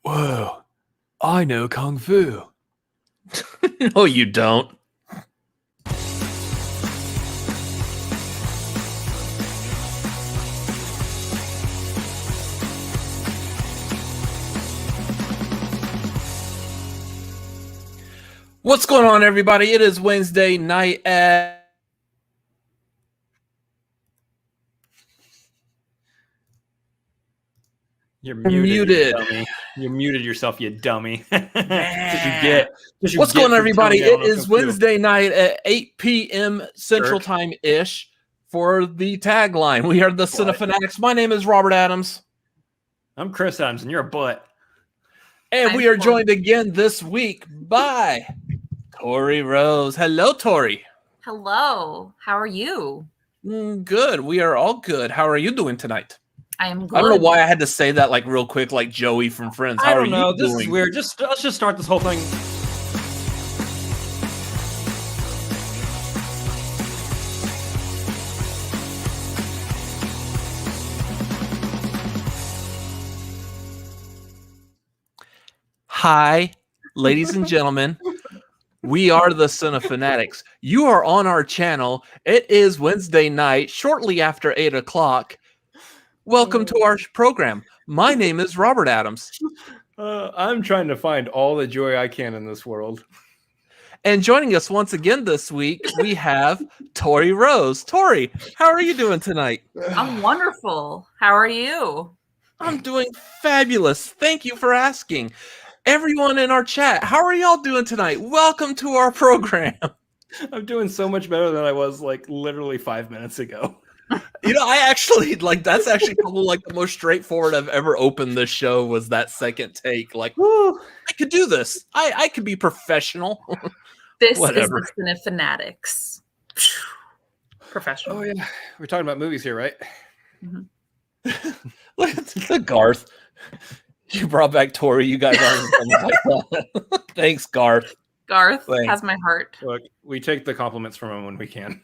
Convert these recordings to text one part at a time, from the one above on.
Whoa, I know Kung Fu. No, you don't. What's going on, everybody? It is Wednesday night at... You're muted. You dummy. You muted yourself, you dummy. That's what you get. What's going on, everybody? It is Wednesday night at 8 p.m. Central Time-ish for the tagline. We are the Cinefanatics. My name is Robert Adams. I'm Chris Adams, and you're a butt. And we are joined again this week by Torie Rose. Hello, Torie. Hello. How are you? Good. We are all good. How are you doing tonight? I am good. I don't know why I had to say that like real quick, like Joey from Friends. How are you doing? This is weird. Let's just start this whole thing. Hi, ladies and gentlemen. We are the Cinefanatics. You are on our channel. It is Wednesday night, shortly after 8 o'clock. Welcome to our program. My name is Robert Adams. I'm trying to find all the joy I can in this world. And joining us once again this week, we have Torie Rose. Torie, how are you doing tonight? I'm wonderful. How are you? I'm doing fabulous. Thank you for asking. Everyone in our chat, how are y'all doing tonight? Welcome to our program. I'm doing so much better than I was like literally 5 minutes ago. You know, I actually that's actually probably like the most straightforward I've ever opened this show was that second take. Like, woo, I could do this. I could be professional. This is the Cinefanatics. Professional. Oh yeah, we're talking about movies here, right? Mm-hmm. Look at Garth. You brought back Torie. You guys are Thanks, Garth. Garth has my heart. Look, we take the compliments from him when we can.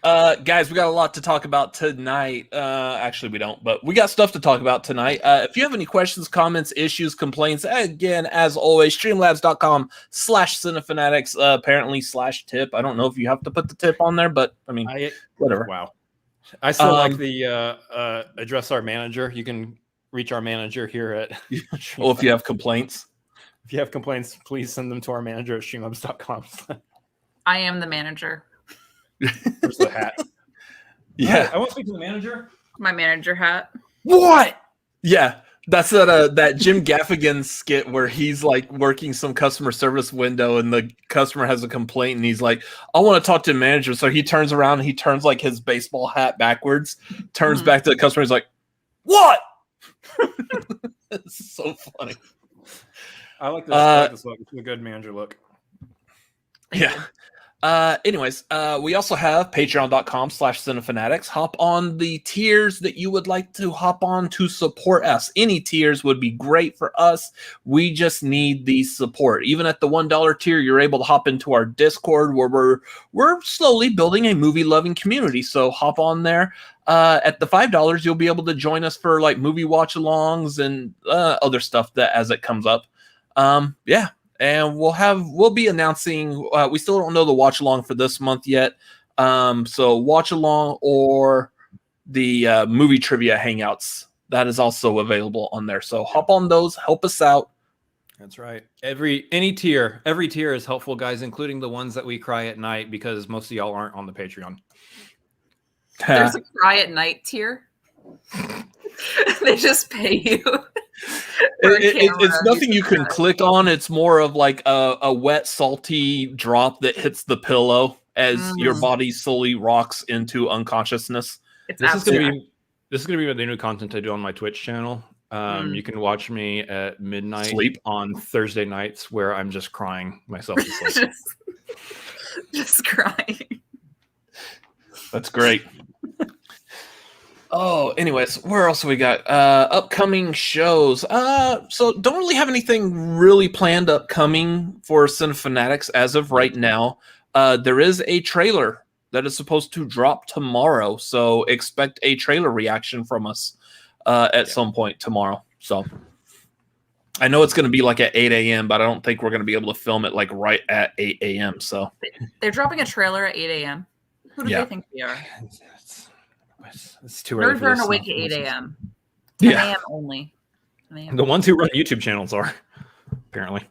Guys, we got a lot to talk about tonight. Actually, we don't, but we got stuff to talk about tonight. If you have any questions, comments, issues, complaints, again, as always, streamlabs.com/cinefanatics, apparently /tip. I don't know if you have to put the tip on there, but I mean, whatever. Wow. I still like the address our manager. You can reach our manager here at... Well, if you have complaints. If you have complaints, please send them to our manager at streamlabs.com. I am the manager. Where's the hat? Yeah. I want to speak to the manager. My manager hat. What? Yeah. That's that Jim Gaffigan skit where he's like working some customer service window and the customer has a complaint and he's like, I want to talk to the manager. So he turns around and he turns like his baseball hat backwards, turns back to the customer. He's like, what? It's so funny. I like this look. It's a good manager look. Yeah. Anyways, we also have patreon.com/cinefanatics. Hop on the tiers that you would like to hop on to support us. Any tiers would be great for us. We just need the support. Even at the $1 tier, you're able to hop into our Discord where we're slowly building a movie loving community. So hop on there. At the $5, you'll be able to join us for like movie watch alongs and other stuff that as it comes up. Yeah. And we'll be announcing. We still don't know the watch along for this month yet. So watch along or the movie trivia hangouts that is also available on there. So hop on those, help us out. That's right. Every tier is helpful, guys, including the ones that we cry at night because most of y'all aren't on the Patreon. There's a cry at night tier. They just pay you. It's nothing you can click on. It's more of like a wet, salty drop that hits the pillow as your body slowly rocks into unconsciousness. This is gonna be the new content I do on my Twitch channel. You can watch me at midnight on Thursday nights where I'm just crying myself to sleep. just crying. That's great. Oh, anyways, where else we got? Upcoming shows. So don't really have anything really planned upcoming for Cinefanatics as of right now. There is a trailer that is supposed to drop tomorrow, so expect a trailer reaction from us at some point tomorrow. So I know it's going to be like at 8 a.m., but I don't think we're going to be able to film it like right at 8 a.m. So they're dropping a trailer at 8 a.m. Who do they think we are? It's too early. Nerds are awake at 8 a.m. 10 a.m. only. 10 a.m. The ones who run YouTube channels are, apparently.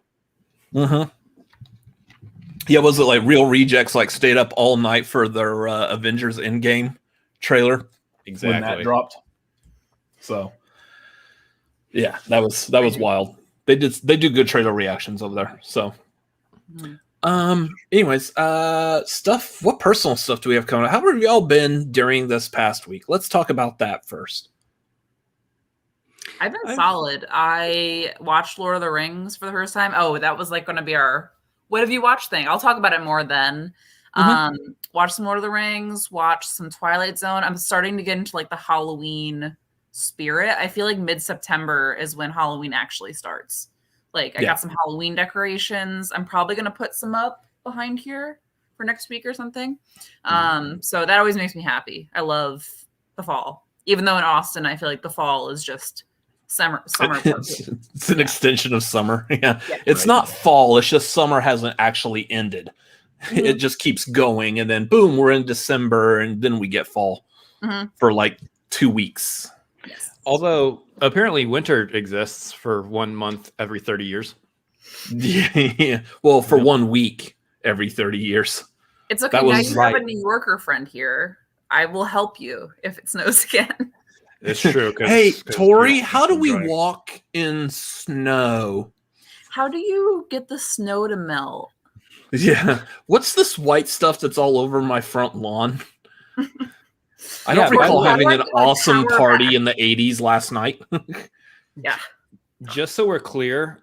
Yeah, was it like Real Rejects like stayed up all night for their Avengers Endgame trailer? Exactly. When that dropped. So yeah, that was wild. They do good trailer reactions over there. So anyways, stuff, what personal stuff do we have coming up? How have y'all been during this past week? Let's talk about that first. I've been solid. I watched Lord of the Rings for the first time. Oh, that was like going to be our what have you watched thing. I'll talk about it more then. Watch some Lord of the Rings, watch some Twilight Zone. I'm starting to get into like the Halloween spirit. I feel like mid-September is when Halloween actually starts. Like I got some Halloween decorations. I'm probably going to put some up behind here for next week or something. So that always makes me happy. I love the fall. Even though in Austin, I feel like the fall is just summer. It's an extension of summer. Yeah. It's not fall. It's just summer hasn't actually ended. It just keeps going. And then boom, we're in December and then we get fall for like 2 weeks. Yes. Although apparently winter exists for 1 month every 30 years. Yeah. Well, for 1 week every 30 years. It's okay. Now you have a New Yorker friend here. I will help you if it snows again. It's true. Hey, Torie, how do we walk in snow? How do you get the snow to melt? Yeah. What's this white stuff that's all over my front lawn? I don't recall having an awesome party in the 80s last night. Yeah. Just so we're clear,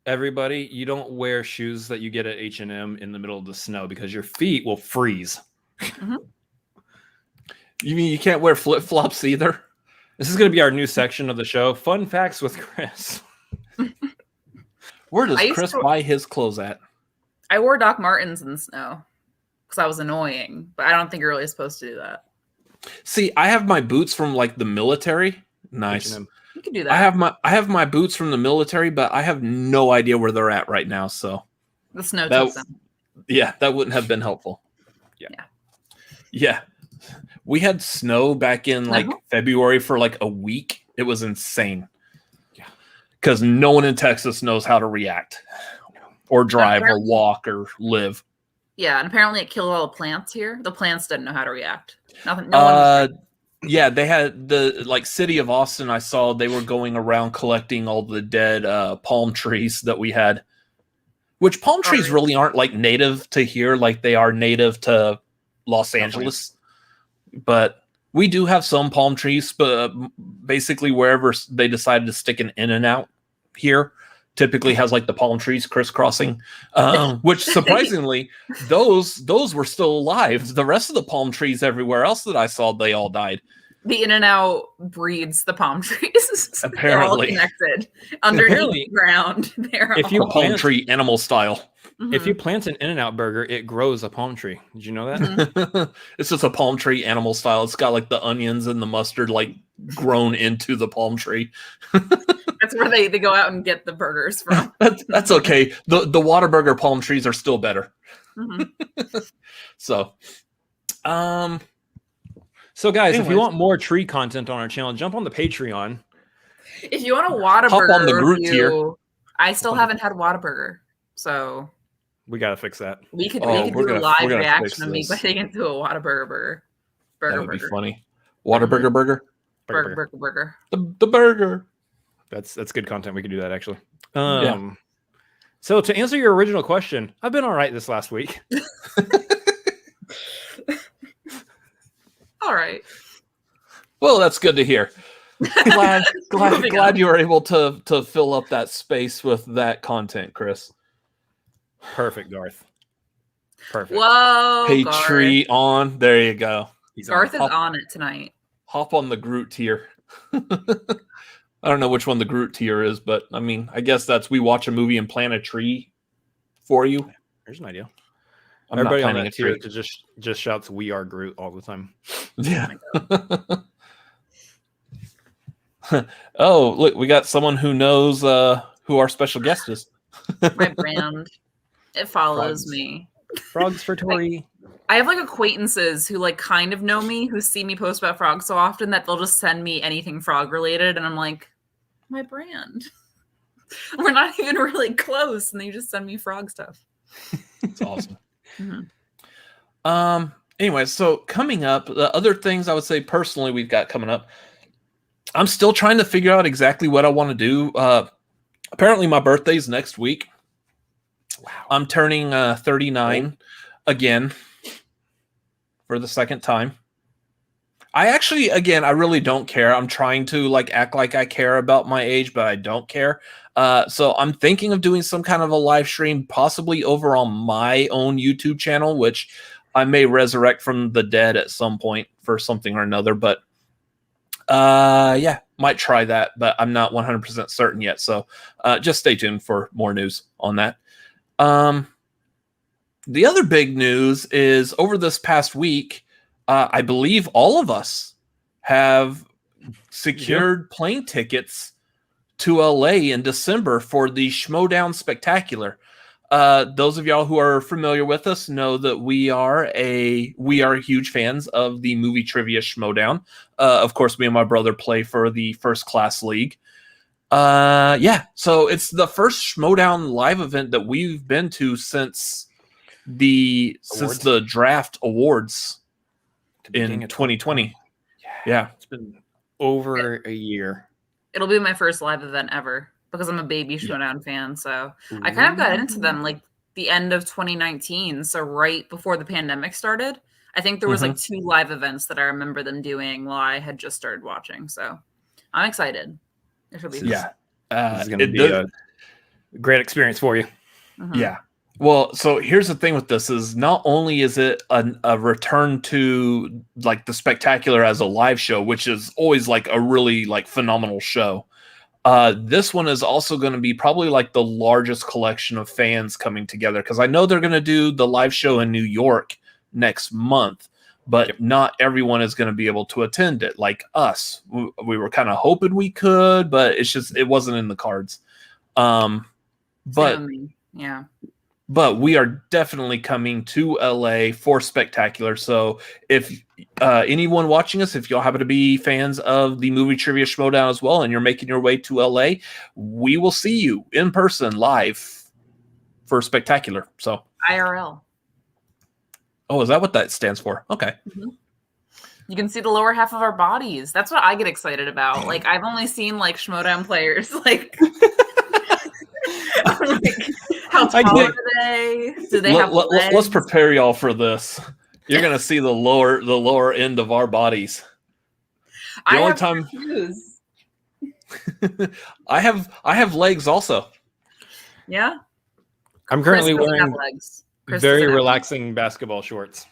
everybody, you don't wear shoes that you get at H&M in the middle of the snow because your feet will freeze. You mean you can't wear flip-flops either? This is going to be our new section of the show. Fun facts with Chris. Where does Chris buy his clothes at? I wore Doc Martens in the snow because I was annoying, but I don't think you're really supposed to do that. See, I have my boots from like the military. Nice. H&M. You can do that. I have my boots from the military, but I have no idea where they're at right now. So the snow took them. Yeah, that wouldn't have been helpful. Yeah. We had snow back in like February for like a week. It was insane. Yeah. Because no one in Texas knows how to react or drive or walk or live. Yeah, and apparently it killed all the plants here. The plants didn't know how to react. Nothing. Yeah, they had the like city of Austin. I saw they were going around collecting all the dead palm trees that we had. Which palm trees really aren't like native to here, like they are native to Los Angeles. But we do have some palm trees, but basically wherever they decided to stick an In-N-Out here, typically has like the palm trees crisscrossing, which surprisingly, those were still alive. The rest of the palm trees everywhere else that I saw, they all died. The In-N-Out breeds the palm trees. Apparently. They're all connected underneath the ground. If you palm tree animal style. If you plant an In-N-Out burger, it grows a palm tree. Did you know that? It's just a palm tree animal style. It's got like the onions and the mustard like grown into the palm tree. That's where they go out and get the burgers from. That's okay. The Whataburger palm trees are still better. So guys, if you want more tree content on our channel, jump on the Patreon. If you want a Whataburger hop on the Groot tier. I still haven't had Whataburger, so we gotta fix that. We could do a live reaction of me biting into a Whataburger burger. That would be funny. Whataburger burger. Burger. The burger. That's good content. We could do that actually. So to answer your original question, I've been all right this last week. All right. Well, that's good to hear. Glad you were able to fill up that space with that content, Chris. Perfect, Garth. Perfect. Whoa, Patreon. There you go. Garth is on it tonight. Hop on the Groot tier. I don't know which one the Groot tier is, but I mean, I guess that's we watch a movie and plant a tree for you. There's an idea. I'm Everybody not on planting that tier just shouts "We are Groot" all the time. Yeah. Oh, look, we got someone who knows who our special guest is. My brand. It follows me. Frogs for Torie. I have like acquaintances who like kind of know me, who see me post about frogs so often that they'll just send me anything frog related, and I'm like, my brand. We're not even really close, and they just send me frog stuff. It's awesome. Anyway, so coming up, the other things I would say personally we've got coming up. I'm still trying to figure out exactly what I want to do. Apparently, my birthday's next week. Wow. I'm turning 39 again for the second time. I really don't care. I'm trying to like act like I care about my age, but I don't care. So I'm thinking of doing some kind of a live stream, possibly over on my own YouTube channel, which I may resurrect from the dead at some point for something or another. But might try that, but I'm not 100% certain yet. So just stay tuned for more news on that. The other big news is over this past week, I believe all of us have secured plane tickets to LA in December for the Schmodown Spectacular. Those of y'all who are familiar with us know that we are huge fans of the movie trivia Schmodown. Of course, me and my brother play for the First Class League. So it's the first Schmodown live event that we've been to since the draft awards in 2020. Yeah, it's been over a year. It'll be my first live event ever because I'm a baby Schmodown fan. So I kind of got into them like the end of 2019. So right before the pandemic started, I think there was like 2 live events that I remember them doing while I had just started watching. So I'm excited. It should be fun. This is going to be a great experience for you. Yeah. Well, so here's the thing with this is not only is it a return to like the Spectacular as a live show, which is always like a really like phenomenal show. This one is also going to be probably like the largest collection of fans coming together, because I know they're going to do the live show in New York next month, but not everyone is going to be able to attend it. Like us, we were kind of hoping we could, but it wasn't in the cards. But we are definitely coming to LA for Spectacular. So if anyone watching us, if y'all happen to be fans of the movie Trivia Schmodown as well, and you're making your way to LA, we will see you in person live for Spectacular. So IRL. Oh, is that what that stands for? Okay. You can see the lower half of our bodies. That's what I get excited about. Like I've only seen like Schmodown players like how tall are they? Do they have legs? Let's prepare y'all for this. You're gonna see the lower end of our bodies. The only time I have legs also. Yeah. I'm currently wearing very relaxing basketball shorts.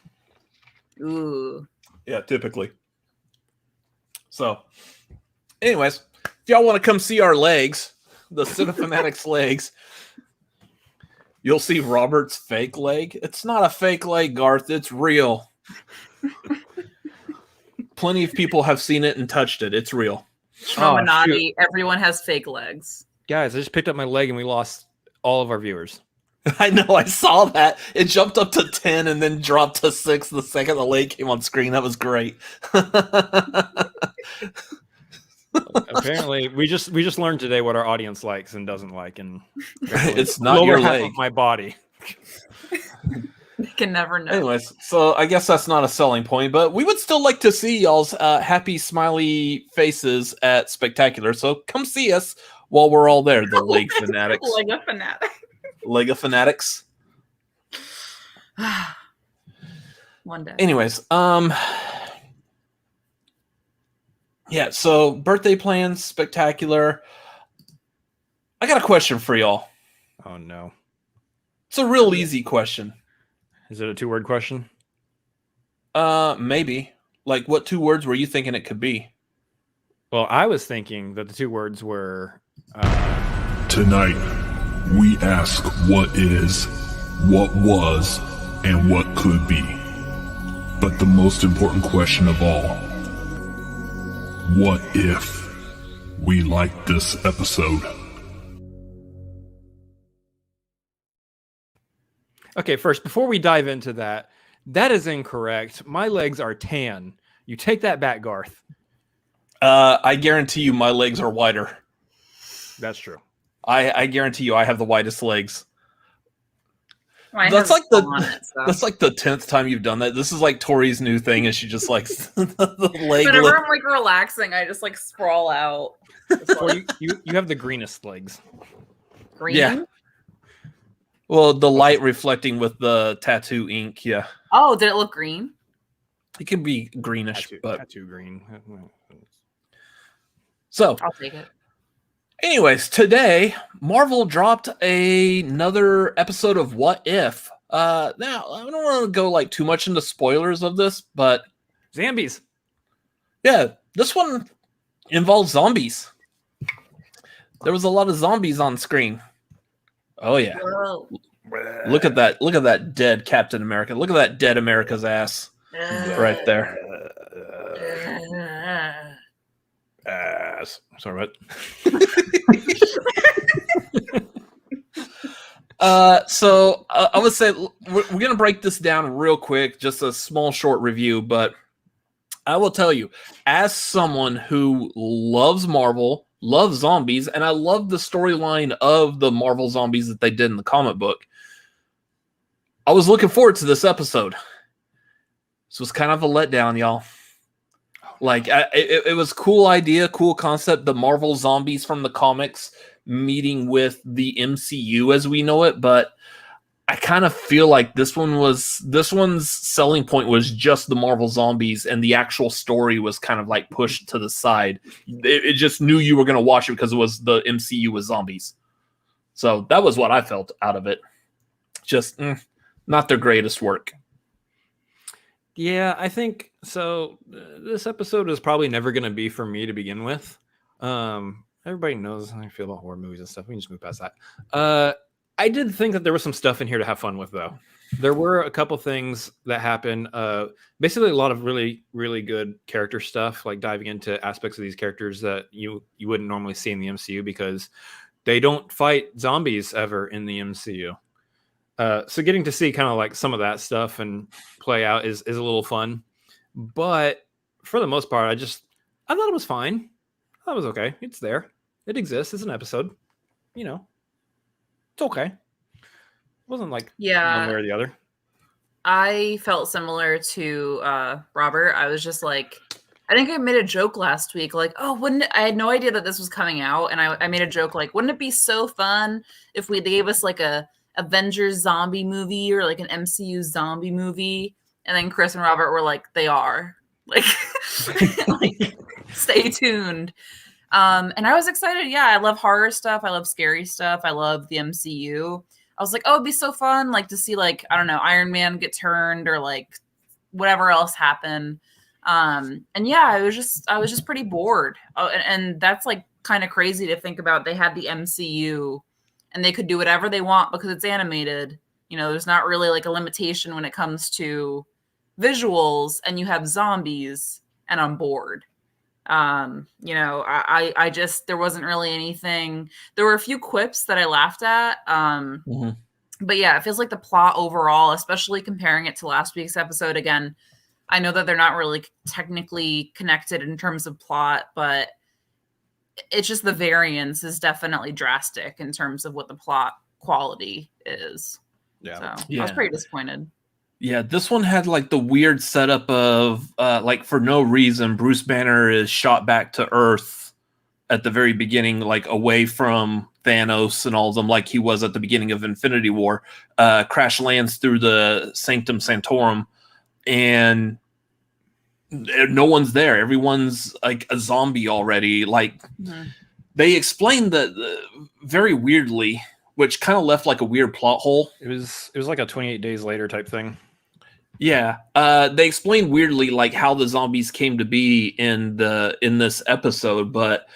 Ooh. Yeah, typically. So, anyways, if y'all want to come see our legs, the Cinefanatics legs, you'll see Robert's fake leg. It's not a fake leg, Garth. It's real. Plenty of people have seen it and touched it. It's real. Everyone has fake legs. Guys, I just picked up my leg and we lost all of our viewers. I know, I saw that. It jumped up to 10 and then dropped to 6 the second the leg came on screen. That was great. Apparently, we just learned today what our audience likes and doesn't like, and it's not your leg. My body. You can never know. Anyways, so I guess that's not a selling point, but we would still like to see y'all's happy, smiley faces at Spectacular. So come see us while we're all there. The Leg Fanatics. Lega Fanatics. One day. Anyways, yeah, so birthday plans, Spectacular. I got a question for y'all. Oh no. It's a real easy question. Is it a 2-word question? Maybe. Like, what 2 words were you thinking it could be? Well, I was thinking that the 2 words were Tonight, we ask what is, what was, and what could be. But the most important question of all, what if? we liked this episode. Okay, first, before we dive into that, that is incorrect. My legs are tan. You take that back, Garth. I guarantee you my legs are wider. That's true. I guarantee you I have the widest legs. That's like that's like the 10th time you've done that. This is like Torie's new thing, and she just likes the leg. Whenever I'm like relaxing, I just like sprawl out. Well, you have the greenest legs. Green? Yeah. Well, the light reflecting with the tattoo ink, yeah. Oh, did it look green? It can be greenish, but tattoo green. So I'll take it. Anyways, today Marvel dropped another episode of What If. Now I don't want to go like too much into spoilers of this, but Zombies. Yeah, this one involves zombies. There was a lot of zombies on screen. Oh yeah. Whoa. Look at that. Look at that dead Captain America. Look at that dead America's ass right there. Ass. Sorry, what? So I would say we're going to break this down real quick, just a small short review, but I will tell you, as someone who loves Marvel, loves zombies, and I love the storyline of the Marvel zombies that they did in the comic book, I was looking forward to this episode. This was kind of a letdown, y'all. Like, it was a cool idea, cool concept, the Marvel zombies from the comics meeting with the MCU as we know it, but I kind of feel like this one's selling point was just the Marvel zombies, and the actual story was kind of like pushed to the side. It just knew you were going to watch it because it was the MCU with zombies. So that was what I felt out of it. Just not their greatest work. Yeah, I think so. This episode is probably never going to be for me to begin with. Everybody knows how I feel about horror movies and stuff. We can just move past that. I did think that there was some stuff in here to have fun with, though. There were a couple things that happened. Basically, a lot of really, really good character stuff, like diving into aspects of these characters that you wouldn't normally see in the MCU because they don't fight zombies ever in the MCU. So getting to see kind of like some of that stuff and play out is a little fun. But for the most part, I thought it was fine. I thought it was okay. It's there. It exists. It's an episode. You know. It's okay. It wasn't like one way or the other. I felt similar to Robert. I was just like, I think I made a joke last week, like, oh, I had no idea that this was coming out, and I made a joke like, wouldn't it be so fun if they gave us like a Avengers zombie movie or like an MCU zombie movie? And then Chris and Robert were like, they are. Like, like stay tuned. And I was excited. Yeah, I love horror stuff. I love scary stuff. I love the MCU. I was like, oh, it'd be so fun, like to see like, I don't know, Iron Man get turned or like whatever else happen. And yeah, I was just pretty bored. And that's like kind of crazy to think about. They had the MCU and they could do whatever they want because it's animated. You know, there's not really like a limitation when it comes to visuals, and you have zombies, and I'm bored. You know, I just, there wasn't really anything. There were a few quips that I laughed at. But yeah, it feels like the plot overall, especially comparing it to last week's episode. Again, I know that they're not really technically connected in terms of plot, but it's just the variance is definitely drastic in terms of what the plot quality is. Yeah. So I was pretty disappointed. Yeah, this one had like the weird setup of like for no reason, Bruce Banner is shot back to Earth at the very beginning, like away from Thanos and all of them, like he was at the beginning of Infinity War. Crash lands through the Sanctum Sanctorum, and no one's there. Everyone's like a zombie already. Like they explained that very weirdly, which kind of left like a weird plot hole. It was like a 28 days later type thing. Yeah. They explained weirdly like how the zombies came to be in this episode, but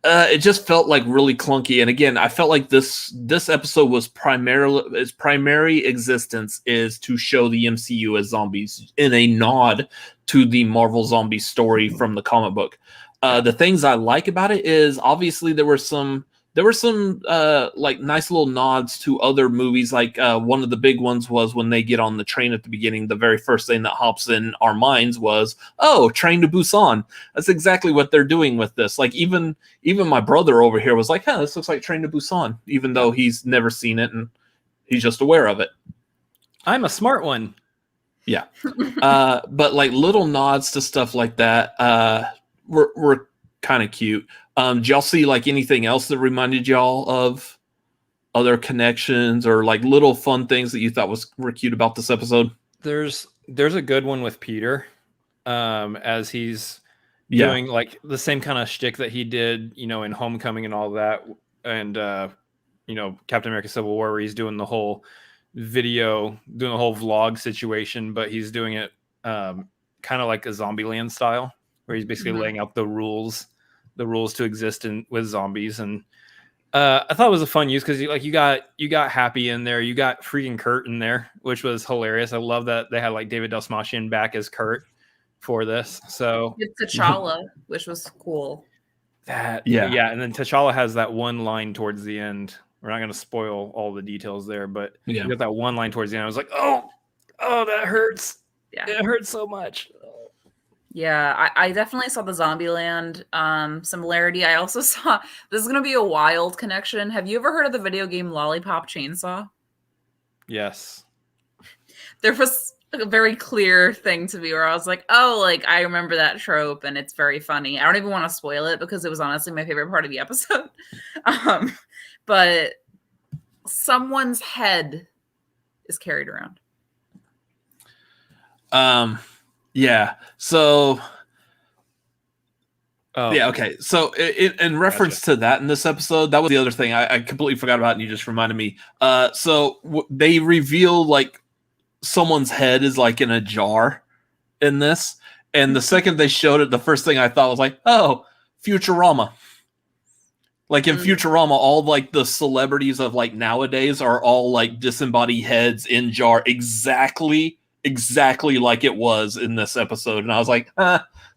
It just felt like really clunky. And again, I felt like this episode was its primary existence is to show the MCU as zombies in a nod to the Marvel zombie story from the comic book. The things I like about it is obviously there were some like nice little nods to other movies. Like one of the big ones was when they get on the train at the beginning, the very first thing that hops in our minds was, oh, Train to Busan. That's exactly what they're doing with this. Like even my brother over here was like, huh, this looks like Train to Busan, even though he's never seen it and he's just aware of it. I'm a smart one. Yeah. But like little nods to stuff like that were kind of cute. Did y'all see like anything else that reminded y'all of other connections or like little fun things that you thought were cute about this episode? There's a good one with Peter, as he's doing like the same kind of shtick that he did, in Homecoming and all that, and Captain America: Civil War, where he's doing the whole vlog situation, but he's doing it kind of like a Zombieland style, where he's basically laying out the rules to exist with zombies. And I thought it was a fun use because you got Happy in there, you got freaking Kurt in there, which was hilarious. I love that they had like David Dastmalchian back as Kurt for this. So it's T'Challa, which was cool. And then T'Challa has that one line towards the end. We're not going to spoil all the details there, but you got that one line towards the end. I was like, oh, that hurts. Yeah, it hurts so much. Yeah, I definitely saw the Zombieland similarity. I also saw, this is going to be a wild connection. Have you ever heard of the video game Lollipop Chainsaw? Yes. There was a very clear thing to me where I was like, oh, like I remember that trope and it's very funny. I don't even want to spoil it because it was honestly my favorite part of the episode. But someone's head is carried around. Yeah. So, okay. So, in reference to that in this episode, that was the other thing I completely forgot about, and you just reminded me. They reveal like someone's head is like in a jar in this, and the second they showed it, the first thing I thought was like, oh, Futurama. Like in Futurama, all like the celebrities of like nowadays are all like disembodied heads in jar, exactly like it was in this episode. And I was like,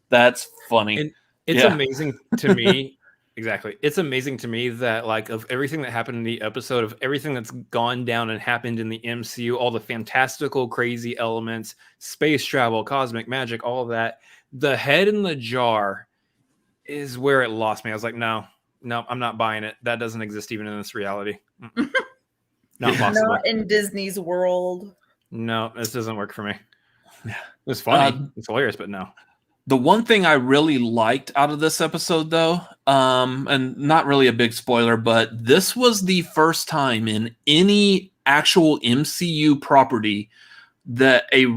that's funny. And it's amazing to me. Exactly. It's amazing to me that like of everything that happened in the episode, of everything that's gone down and happened in the MCU, all the fantastical, crazy elements, space travel, cosmic magic, all of that, the head in the jar is where it lost me. I was like, no, I'm not buying it. That doesn't exist even in this reality. Not possible. Not in Disney's world. No, this doesn't work for me. Yeah, it's funny. It's hilarious, but no. The one thing I really liked out of this episode, though, and not really a big spoiler, but this was the first time in any actual MCU property that you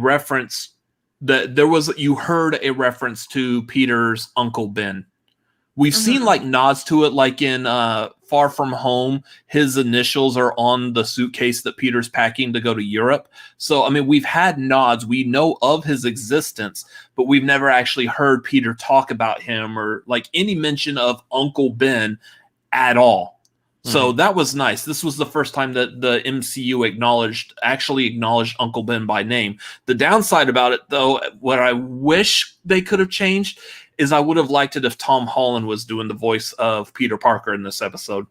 heard a reference to Peter's Uncle Ben. We've seen like nods to it, like in Far From Home, his initials are on the suitcase that Peter's packing to go to Europe. So, I mean, we've had nods. We know of his existence, but we've never actually heard Peter talk about him or like any mention of Uncle Ben at all. So that was nice. This was the first time that the MCU actually acknowledged Uncle Ben by name. The downside about it, though, what I wish they could have changed is I would have liked it if Tom Holland was doing the voice of Peter Parker in this episode.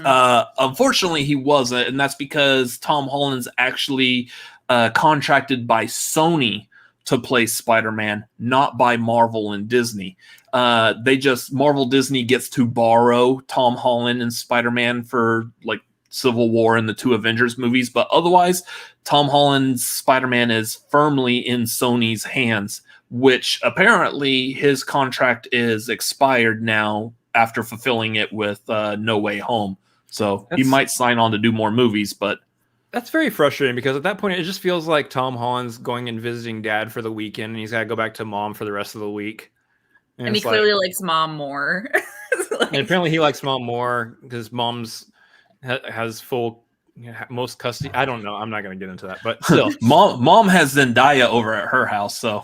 Unfortunately, he wasn't, and that's because Tom Holland's actually contracted by Sony to play Spider-Man, not by Marvel and Disney. Marvel Disney gets to borrow Tom Holland and Spider-Man for like Civil War and the two Avengers movies, but otherwise, Tom Holland's Spider-Man is firmly in Sony's hands, which apparently his contract is expired now after fulfilling it with No Way Home. So he might sign on to do more movies, but that's very frustrating because at that point it just feels like Tom Holland's going and visiting dad for the weekend and he's got to go back to mom for the rest of the week. And he clearly likes mom more. And apparently he likes mom more because mom's has full most custody. I don't know. I'm not going to get into that, but still, mom has Zendaya over at her house, so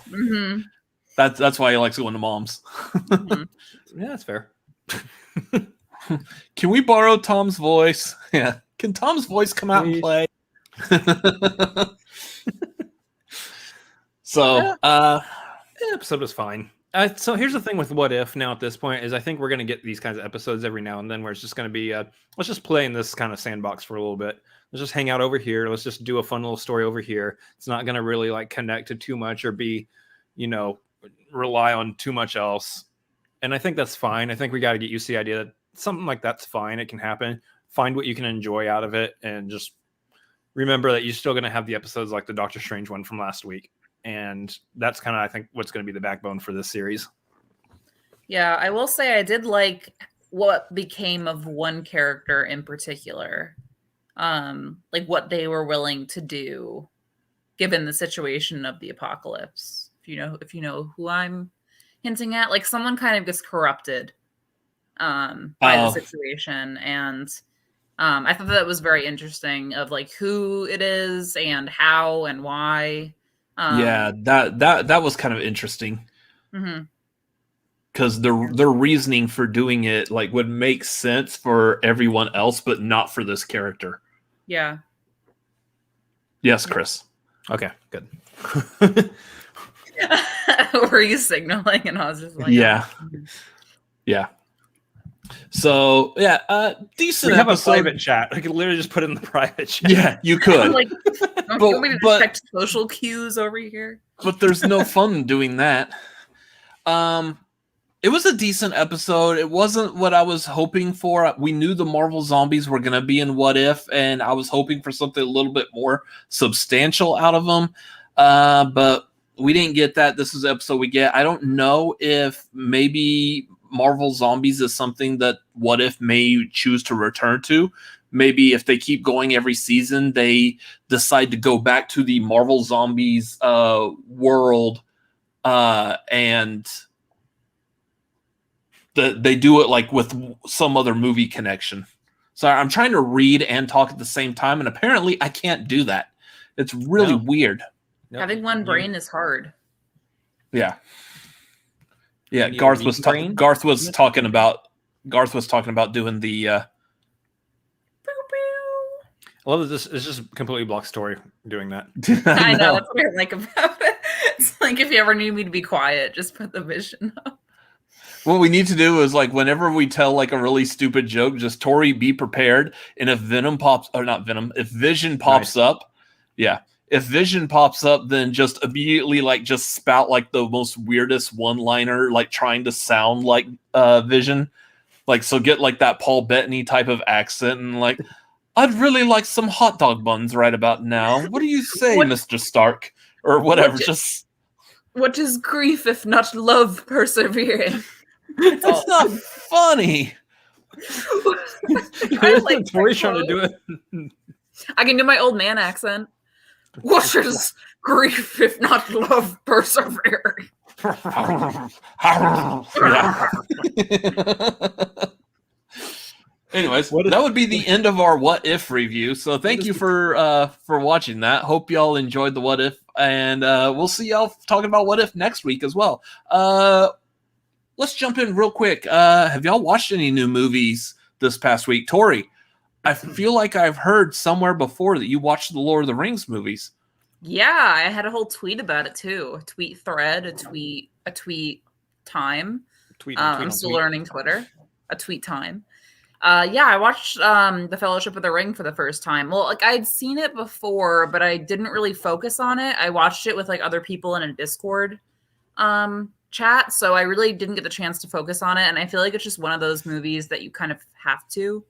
that's why he likes going to mom's. Yeah, that's fair. Can we borrow Tom's voice? Yeah. Can Tom's voice come out and play? So, the episode was fine. So here's the thing with What If now at this point is I think we're going to get these kinds of episodes every now and then where it's just going to be, let's just play in this kind of sandbox for a little bit. Let's just hang out over here. Let's just do a fun little story over here. It's not going to really like connect to too much or be, rely on too much else. And I think that's fine. I think we got to get used to the idea that something like that's fine. It can happen. Find what you can enjoy out of it. And just remember that you're still going to have the episodes like the Doctor Strange one from last week. And that's kind of, I think, what's going to be the backbone for this series. Yeah, I will say I did like what became of one character in particular. Like what they were willing to do given the situation of the apocalypse. If you know who I'm hinting at, like someone kind of gets corrupted by the situation. And I thought that was very interesting of like who it is and how and why. That was kind of interesting. Because their reasoning for doing it like would make sense for everyone else, but not for this character. Yeah. Yes, Chris. Okay, good. Were you signaling? And I was just like, yeah. So decent. We have episode. a private chat. I could literally just put it in the private chat. Yeah, you could. like, don't you want me to detect social cues over here? But there's no fun doing that. It was a decent episode. It wasn't what I was hoping for. We knew the Marvel Zombies were going to be in What If, and I was hoping for something a little bit more substantial out of them. But we didn't get that. This is the episode we get. I don't know if maybe Marvel Zombies is something that What If may choose to return to. Maybe if they keep going every season, they decide to go back to the Marvel Zombies world and they do it like with some other movie connection. So I'm trying to read and talk at the same time, and apparently I can't do that. It's really weird. Nope. Having one brain is hard. Yeah. Garth was talking about doing the I love that this is just completely block story doing that. I know. That's what I like about it. It's like if you ever need me to be quiet, just put the vision up. What we need to do is like whenever we tell like a really stupid joke, just Torie be prepared. And if if Vision pops up, if Vision pops up, then just immediately like just spout like the most weirdest one-liner, like trying to sound like Vision. Like so get like that Paul Bettany type of accent and like I'd really like some hot dog buns right about now. What do you say, Mr. Stark? Or whatever. What is grief if not love persevering? It's not funny. I like Torie's trying to do it. I can do my old man accent. What is grief if not love persevering? Anyways, that would be the end of our What If review. So thank you for watching that. Hope y'all enjoyed the What If, and we'll see y'all talking about What If next week as well. Let's jump in real quick. Have y'all watched any new movies this past week? Torie, I feel like I've heard somewhere before that you watched the Lord of the Rings movies. Yeah, I had a whole tweet about it too. A tweet thread, a tweet time. I'm still learning Twitter. A tweet time. I watched The Fellowship of the Ring for the first time. Well, like I'd seen it before, but I didn't really focus on it. I watched it with like other people in a Discord chat, so I really didn't get the chance to focus on it. And I feel like it's just one of those movies that you kind of have to.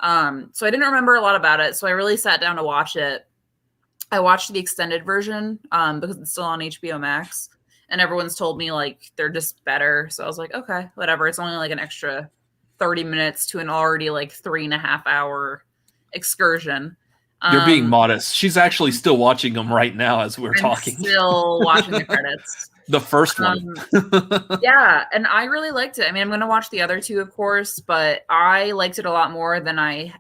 So I didn't remember a lot about it, so I really sat down to watch it. I watched the extended version because it's still on HBO Max, and everyone's told me like they're just better. So I was like, okay, whatever. It's only like an extra 30 minutes to an already like 3.5 hour excursion. You're being modest. She's actually still watching them right now as we're talking. Still watching the credits. The first one. Yeah, and I really liked it. I mean, I'm going to watch the other two, of course, but I liked it a lot more than I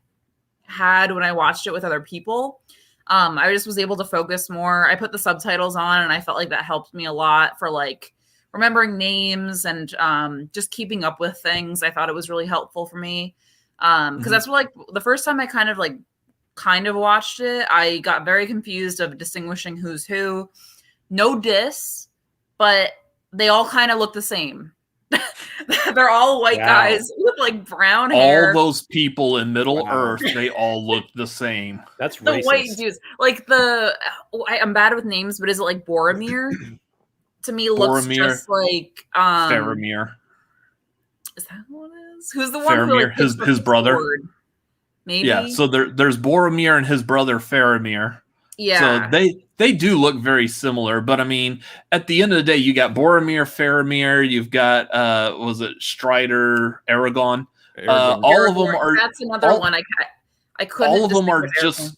had when I watched it with other people. I just was able to focus more. I put the subtitles on, and I felt like that helped me a lot for like remembering names and just keeping up with things. I thought it was really helpful for me. Because that's what, like, the first time I kind of watched it, I got very confused of distinguishing who's who. No diss, but they all kind of look the same. They're all white guys with like brown hair. All those people in Middle Earth, they all look the same. That's the racist. White dudes. Like I'm bad with names, but is it like Boromir? To me, looks just like Faramir. Is that what it is? Who's the one Faramir, who like, his brother? sword? Maybe. Yeah. So there's Boromir and his brother Faramir. Yeah. So they do look very similar, but I mean, at the end of the day, you got Boromir, Faramir, you've got was it Strider, Aragorn? All of them are. That's another one I couldn't. All of them are just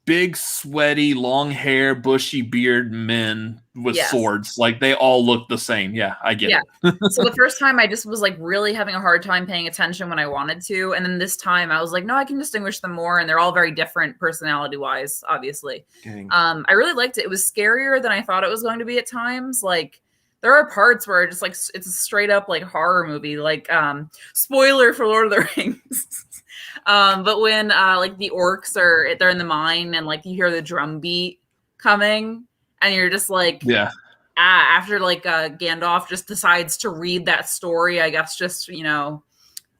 big, sweaty, long hair, bushy beard men with swords. Like they all look the same. Yeah, I get it. So the first time I just was like really having a hard time paying attention when I wanted to. And then this time I was like, no, I can distinguish them more. And they're all very different personality wise, obviously. I really liked it. It was scarier than I thought it was going to be at times. Like there are parts where just like it's a straight up like horror movie, like spoiler for Lord of the Rings. But when like the orcs they're in the mine and like you hear the drum beat coming and you're just like, after like Gandalf just decides to read that story, I guess just, you know,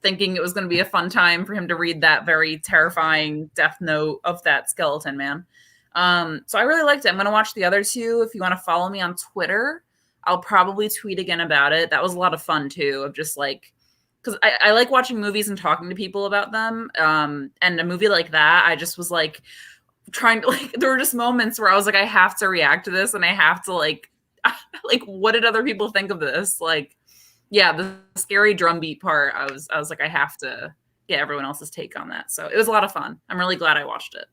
thinking it was going to be a fun time for him to read that very terrifying death note of that skeleton man. So I really liked it. I'm going to watch the other two. If you want to follow me on Twitter, I'll probably tweet again about it. That was a lot of fun too, of just like, because I like watching movies and talking to people about them. And a movie like that, I just was like trying to like, there were just moments where I was like, I have to react to this and I have to like what did other people think of this? Like, yeah, the scary drum beat part, I was like, I have to get everyone else's take on that. So it was a lot of fun. I'm really glad I watched it.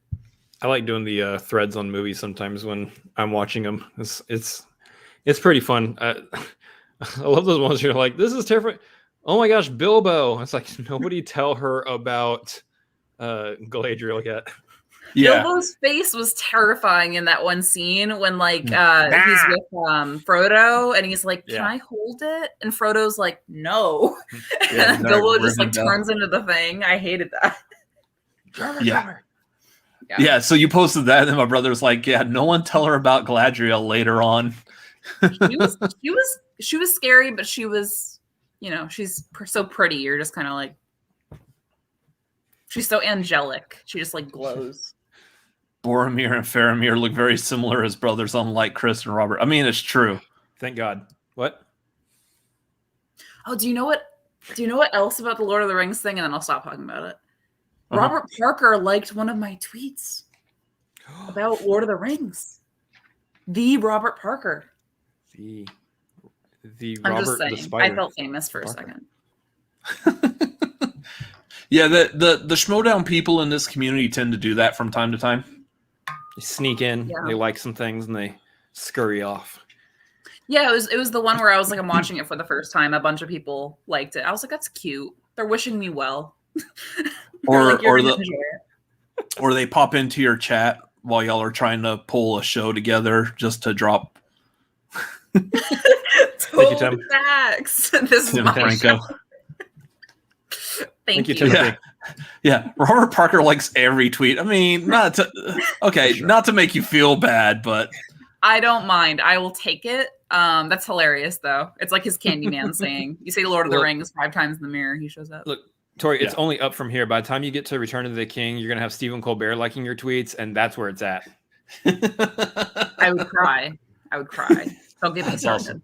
I like doing the threads on movies sometimes when I'm watching them. It's pretty fun. I love those ones you're like, this is terrifying. Oh my gosh, Bilbo. It's like, nobody tell her about Galadriel yet. Yeah. Bilbo's face was terrifying in that one scene when like he's with Frodo and he's like, can I hold it? And Frodo's like, no. And Bilbo just like turns into the thing. I hated that. Yeah, so you posted that and then my brother was like, yeah, no one tell her about Galadriel later on. she was scary, but she was, you know, she's so pretty. You're just kind of like, she's so angelic. She just like glows. Boromir and Faramir look very similar as brothers, unlike Chris and Robert. I mean, it's true. Thank God. What? Oh, do you know what else about the Lord of the Rings thing? And then I'll stop talking about it. Robert Parker liked one of my tweets about Lord of the Rings. The Robert Parker. The I'm Robert just saying, the Spider. I felt famous for a second. Yeah, the Schmodown people in this community tend to do that from time to time. They sneak in, they like some things, and they scurry off. Yeah, it was the one where I was like, I'm watching it for the first time. A bunch of people liked it. I was like, that's cute. They're wishing me well. or they pop into your chat while y'all are trying to pull a show together just to drop. Thank you, Tim. Facts. This Tim is my Franco. Thank you. Tim. Yeah, Robert Parker likes every tweet. I mean, not to make you feel bad, but I don't mind. I will take it. That's hilarious, though. It's like his Candyman saying, "You say Lord of the Rings 5 times in the mirror, he shows up." Look, Torie, it's only up from here. By the time you get to Return of the King, you're gonna have Stephen Colbert liking your tweets, and that's where it's at. I would cry. Don't get me started.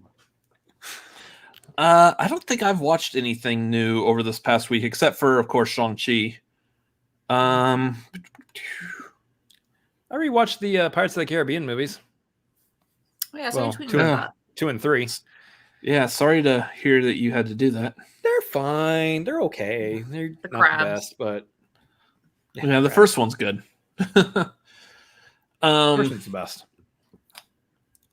I don't think I've watched anything new over this past week, except for, of course, Shang-Chi. I rewatched the Pirates of the Caribbean movies. Oh, yeah, so you tweeted about that. 2 and 3. Yeah, sorry to hear that you had to do that. They're fine. They're okay. They're not crabs. The best, but yeah, the first one's good. First one's the best.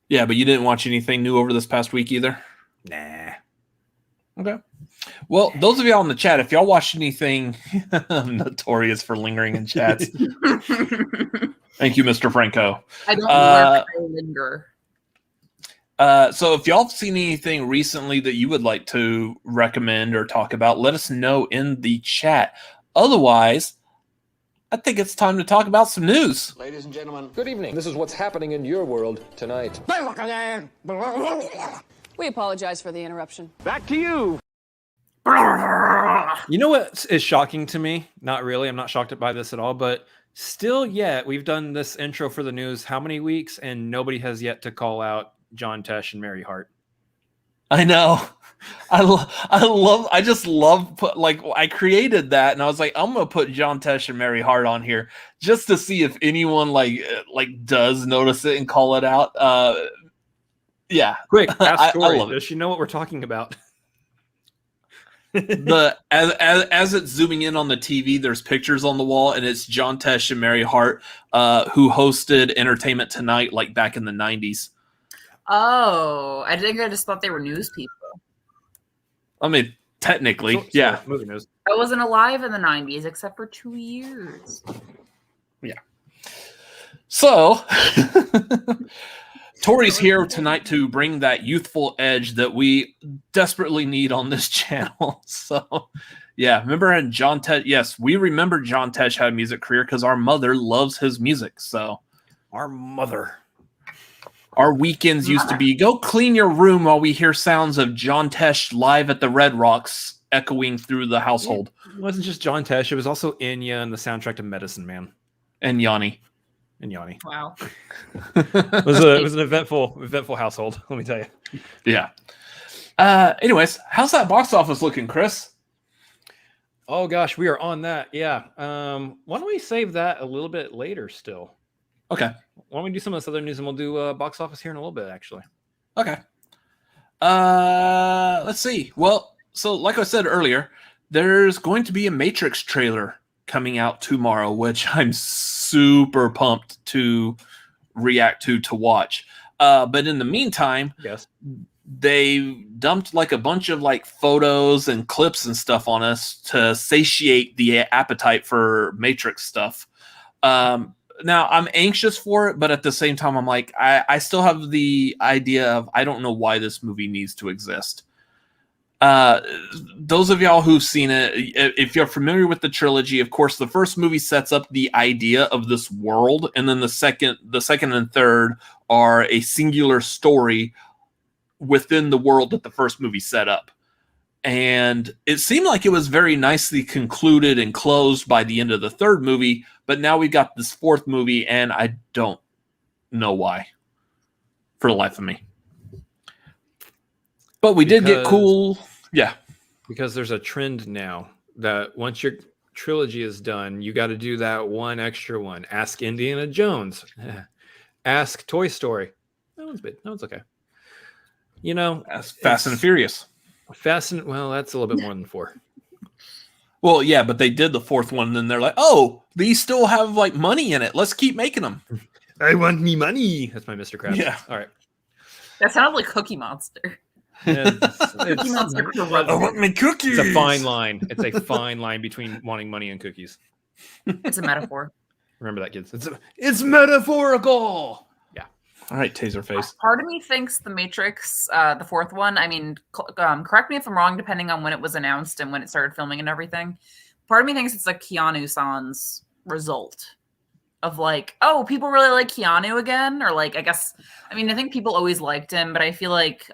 Yeah, but you didn't watch anything new over this past week either? Nah. Okay. Well, those of y'all in the chat, if y'all watched anything, I'm notorious for lingering in chats. Thank you, Mr. Franco. I don't know where I linger. So if y'all have seen anything recently that you would like to recommend or talk about, let us know in the chat. Otherwise, I think it's time to talk about some news. Ladies and gentlemen, good evening. This is what's happening in your world tonight. We apologize for the interruption. Back to you. You know what is shocking to me? Not really. I'm not shocked by this at all, but still yet, we've done this intro for the news how many weeks, and nobody has yet to call out John Tesh and Mary Hart. I know. I just love I created that and I was like, I'm gonna put John Tesh and Mary Hart on here just to see if anyone like does notice it and call it out. Yeah. Quick, ask Torie. I love it. Does she know what we're talking about? As it's zooming in on the TV, there's pictures on the wall, and it's John Tesh and Mary Hart, who hosted Entertainment Tonight like back in the 90s. Oh, I just thought they were news people. I mean, technically, yeah. Movie news. I wasn't alive in the 90s except for 2 years. Yeah. So, Torie's here tonight to bring that youthful edge that we desperately need on this channel. So, yeah, remember John Tesh? Yes, we remember John Tesh had a music career because our mother loves his music. So, Our mother. our weekends used to be go clean your room while we hear sounds of John Tesh live at the Red Rocks echoing through the household. It wasn't just John Tesh. It was also Enya and the soundtrack to Medicine Man. And Yanni. And Yanni. Wow. It was an eventful household, let me tell you. Yeah. Anyways, how's that box office looking, Chris? Oh gosh, we are on that. Yeah. Why don't we save that a little bit later still? Okay. Why don't we do some of this other news and we'll do box office here in a little bit, actually. Okay. Let's see. Well, so like I said earlier, there's going to be a Matrix trailer coming out tomorrow, which I'm super pumped to react to watch. But in the meantime, Yes. they dumped like a bunch of like photos and clips and stuff on us to satiate the appetite for Matrix stuff. Now I'm anxious for it, but at the same time, I'm like, I still have the idea of, I don't know why this movie needs to exist. Those of y'all who've seen it, if you're familiar with the trilogy, of course, the first movie sets up the idea of this world. And then the second and third are a singular story within the world that the first movie set up. And it seemed like it was very nicely concluded and closed by the end of the third movie. But now we've got this fourth movie, and I don't know why, for the life of me. But we did get cool. Yeah. Because there's a trend now that once your trilogy is done, you got to do that one extra one. Ask Indiana Jones. Ask Toy Story. That one's big. That one's okay. You know, Fast and Furious. Well, that's a little bit more than 4. Well, yeah, but they did the fourth one, and then they're like, oh, these still have like money in it. Let's keep making them. I want me money. That's my Mr. Krabs. Yeah. All right. That sounded like Cookie Monster. Cookie Monster. I want my cookies. It's a fine line. It's a fine line between wanting money and cookies. It's a metaphor. Remember that, kids. It's metaphorical. Yeah. All right, Taserface. Part of me thinks the Matrix, the fourth one, I mean, correct me if I'm wrong, depending on when it was announced and when it started filming and everything. Part of me thinks it's like Keanu-san's result of like, oh, people really like Keanu again. Or like, I think people always liked him, but I feel like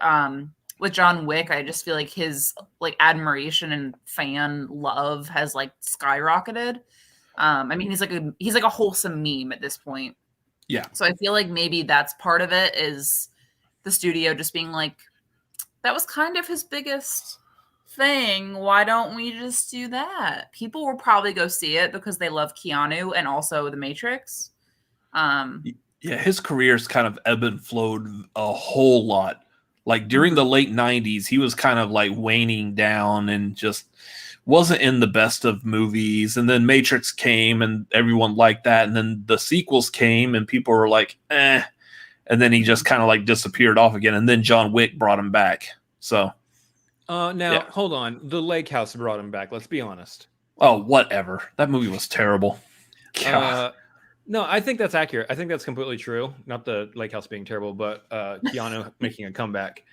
with John Wick, I just feel like his like admiration and fan love has like skyrocketed. I mean, he's like a wholesome meme at this point. Yeah. So I feel like maybe that's part of it, is the studio just being like, that was kind of his biggest thing. Why don't we just do that? People will probably go see it because they love Keanu and also The Matrix. Yeah, his career's kind of ebbed and flowed a whole lot. Like during the late 90s, he was kind of like waning down and just wasn't in the best of movies. And then Matrix came and everyone liked that. And then the sequels came and people were like, eh. And then he just kind of like disappeared off again. And then John Wick brought him back. So Hold on. The Lake House brought him back. Let's be honest. Oh, whatever. That movie was terrible. God. No, I think that's accurate. I think that's completely true. Not the Lake House being terrible, but Keanu making a comeback.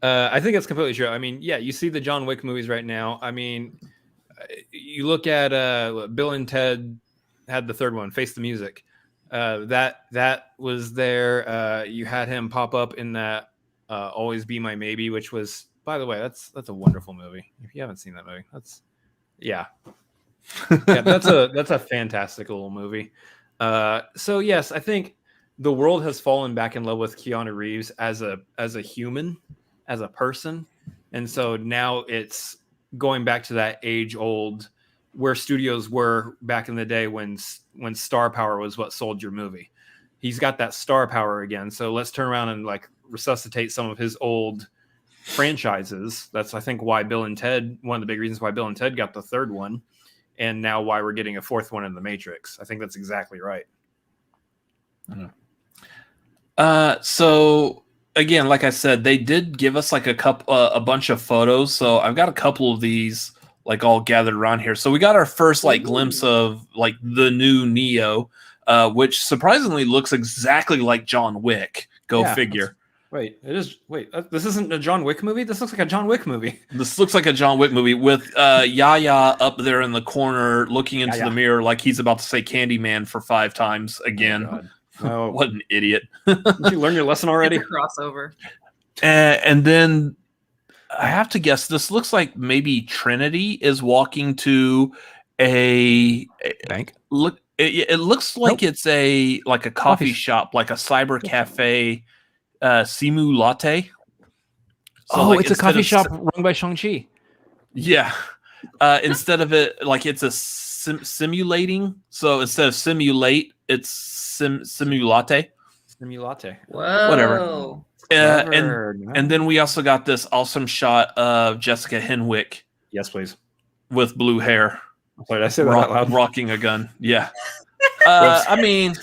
I think that's completely true. I mean, yeah, you see the John Wick movies right now. I mean, you look at Bill and Ted had the third one, Face the Music. That was there. You had him pop up in that Always Be My Maybe, which was, by the way, that's a wonderful movie. If you haven't seen that movie, that's a fantastic little movie. So yes, I think the world has fallen back in love with Keanu Reeves as a human, as a person, and so now it's going back to that age old where studios were back in the day when star power was what sold your movie. He's got that star power again, so let's turn around and like resuscitate some of his old franchises. That's I think why Bill and Ted, one of the big reasons why Bill and Ted got the third one, and now why we're getting a fourth one in The Matrix. I think that's exactly right. So again, like I said, they did give us like a bunch of photos. So I've got a couple of these like all gathered around here. So we got our first like glimpse of like the new Neo, which surprisingly looks exactly like John Wick. Go figure. Wait, it is. Wait, this isn't a John Wick movie? This looks like a John Wick movie. This looks like a John Wick movie with Yaya up there in the corner looking into the mirror like he's about to say Candyman for 5 times again. Oh, what an idiot. Did you learn your lesson already? Crossover. And then I have to guess, this looks like maybe Trinity is walking to a bank. Look, it looks like it's a coffee shop, like a cyber cafe. Simu Latte. So it's a coffee shop run by Shang-Chi. Yeah. Instead of it, like it's a simulating. So instead of simulate, it's simulate. Simulate. Whoa. Whatever. And then we also got this awesome shot of Jessica Henwick. Yes, please. With blue hair. Wait, did I say that out loud? Rocking a gun. Yeah. I mean...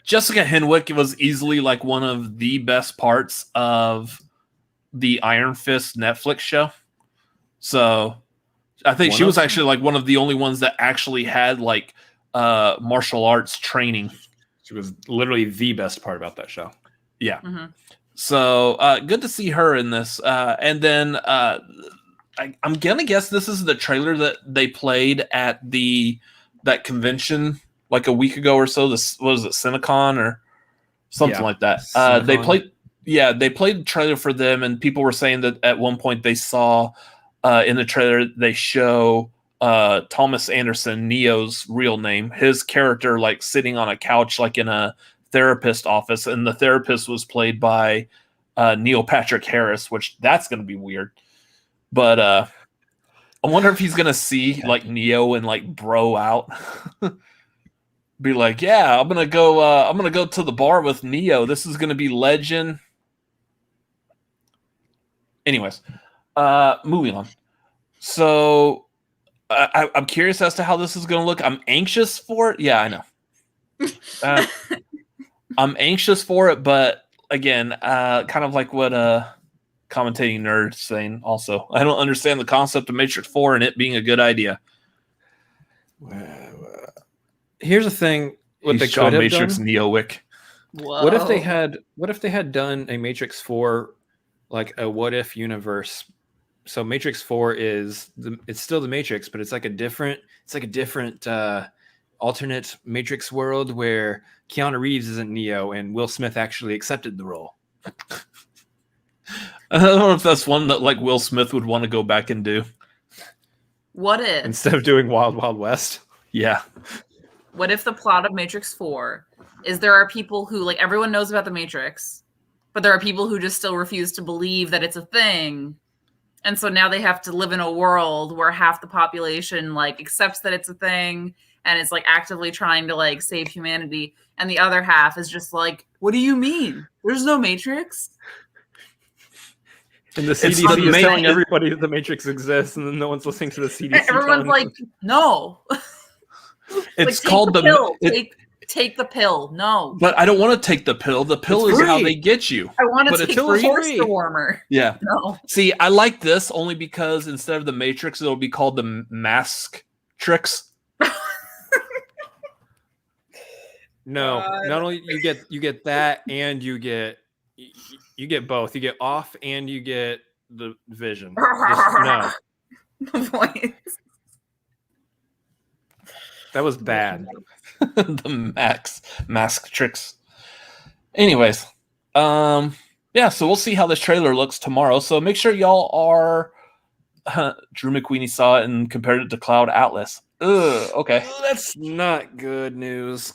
Jessica Henwick was easily like one of the best parts of the Iron Fist Netflix show. So I think she was actually like one of the only ones that actually had like martial arts training. She was literally the best part about that show. Yeah. Mm-hmm. So good to see her in this. And then I'm going to guess this is the trailer that they played at that convention like a week ago or so. This was it, Cinecon or something like that. They played the trailer for them, and people were saying that at one point they saw in the trailer they show Thomas Anderson, Neo's real name, his character like sitting on a couch like in a therapist office, and the therapist was played by Neil Patrick Harris, which that's going to be weird. But I wonder if he's going to see like Neo and like bro out. Be like, yeah, I'm gonna go to the bar with Neo. This is gonna be legend. Anyways, moving on. So I'm curious as to how this is gonna look. I'm anxious for it. Yeah, I know. I'm anxious for it, but again, kind of like what commentating nerds saying. Also, I don't understand the concept of Matrix 4 and it being a good idea. Here's the thing: what they could have Matrix done. Neowick. Whoa. What if they had done a Matrix 4, like a what if universe? So Matrix 4 it's still the Matrix, but it's like a different alternate Matrix world where Keanu Reeves isn't Neo and Will Smith actually accepted the role. I don't know if that's one that like Will Smith would want to go back and do. What if instead of doing Wild Wild West? Yeah. What if the plot of Matrix 4 is there are people who, like, everyone knows about the Matrix, but there are people who just still refuse to believe that it's a thing. And so now they have to live in a world where half the population, like, accepts that it's a thing and is, like, actively trying to, like, save humanity. And the other half is just like, what do you mean? There's no Matrix? And the CDC is telling everybody that the Matrix exists, and then no one's listening to the CDC. Everyone's like, no. It's like, called the pill. Take the pill. No. But I don't want to take the pill. The pill is how they get you. I want to take the Forster warmer. Yeah. No. See, I like this only because instead of the Matrix, it'll be called the Mask Tricks. No, God. not only you get that, and you get both. You get off, and you get the vision. Just, no, The voice. that was bad. The mask tricks. Anyways, yeah, so we'll see how this trailer looks tomorrow. So make sure y'all are Drew McQueenie saw it and compared it to Cloud Atlas. Ugh, okay. That's not good news.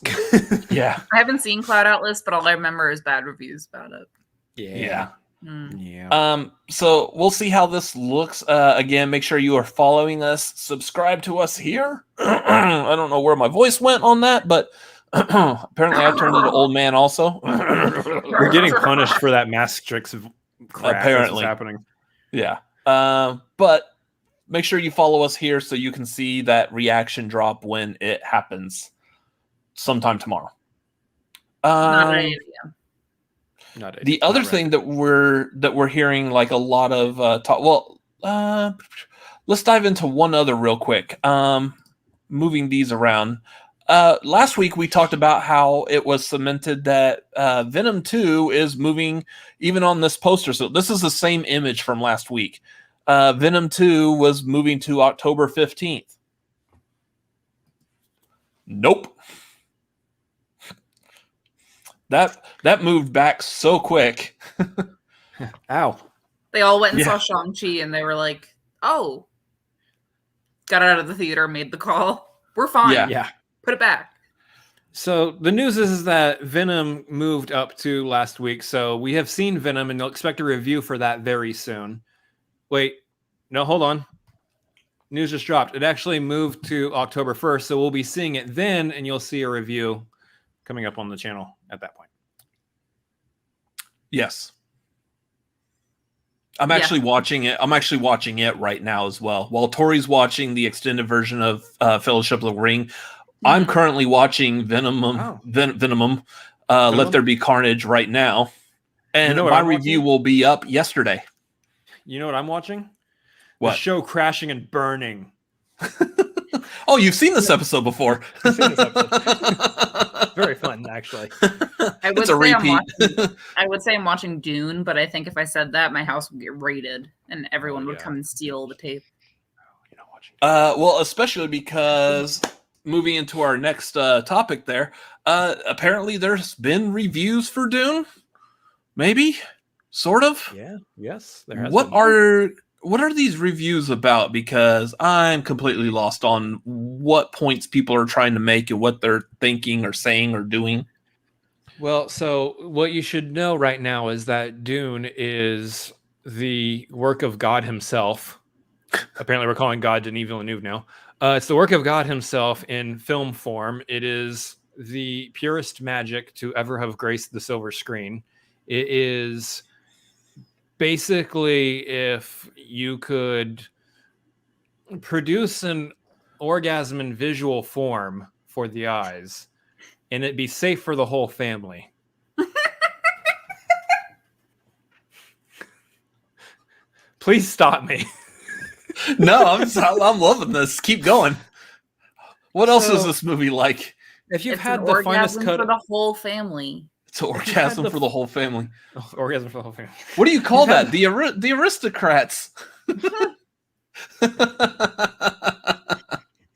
Yeah. I haven't seen Cloud Atlas, but all I remember is bad reviews about it. Yeah. Yeah. So we'll see how this looks. Again, make sure you are following us. Subscribe to us here. I don't know where my voice went on that, but apparently I turned into old man also. You're getting punished for that mask tricks of crap. Apparently. That's what's happening. Yeah. But make sure you follow us here so you can see that reaction drop when it happens sometime tomorrow. Not an idea. The other thing that we're hearing like a lot of talk. Well, let's dive into one other real quick. Moving these around. Last week we talked about how it was cemented that Venom 2 is moving even on this poster. So this is the same image from last week. Venom 2 was moving to October 15th. Nope. That moved back so quick. Ow. They all went and saw Shang-Chi and they were like, oh. Got out of the theater, made the call. We're fine. Yeah. Put it back. So the news is that Venom moved up to last week. So we have seen Venom and you'll expect a review for that very soon. Wait. No, hold on. News just dropped. It actually moved to October 1st. So we'll be seeing it then and you'll see a review coming up on the channel at that point. Yes. I'm actually watching it. I'm actually watching it right now as well. While Torie's watching the extended version of Fellowship of the Ring, I'm currently watching Venom. Let There Be Carnage right now. And my review will be up yesterday. You know what I'm watching? What? The show Crashing and Burning. Oh, you've seen this episode before. I've seen this episode. Very fun, actually. It's a repeat. I would say I'm watching Dune, but I think if I said that, my house would get raided and everyone would come and steal the tape. Well, especially because moving into our next topic there, apparently there's been reviews for Dune. Maybe? Sort of? Yeah. Yes. There has What are these reviews about? Because I'm completely lost on what points people are trying to make and what they're thinking or saying or doing. Well, so what you should know right now is that Dune is the work of God himself. Apparently, we're calling God Denis Villeneuve now. It's the work of God himself in film form. It is the purest magic to ever have graced the silver screen. It is basically if you could produce an orgasm in visual form for the eyes and it'd be safe for the whole family. Please stop me. No, I'm loving this. Keep going. What else is this movie like? If you've It's had an the finest orgasm cut for the whole family. It's an orgasm for the whole family. Orgasm for the whole family. What do you call that? The aristocrats.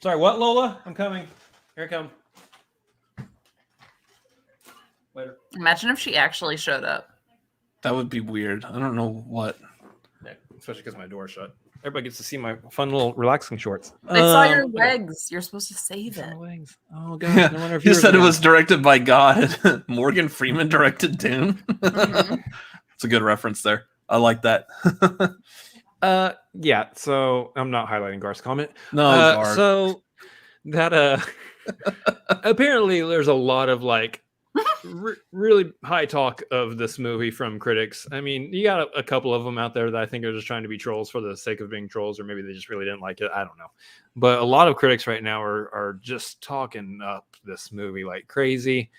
Sorry, what, Lola? I'm coming. Here I come. Later. Imagine if she actually showed up. That would be weird. I don't know what. Yeah, especially because my door's shut. Everybody gets to see my fun little relaxing shorts. I saw your legs. You're supposed to save it. Oh, God. Yeah. No wonder if You said it was directed by God. Morgan Freeman directed Dune. It's a good reference there. I like that. Yeah, so I'm not highlighting Garth's comment. No, Garth. So that apparently there's a lot of like really high talk of this movie from critics. I mean, you got a couple of them out there that I think are just trying to be trolls for the sake of being trolls, or maybe they just really didn't like it. I don't know. But a lot of critics right now are just talking up this movie like crazy,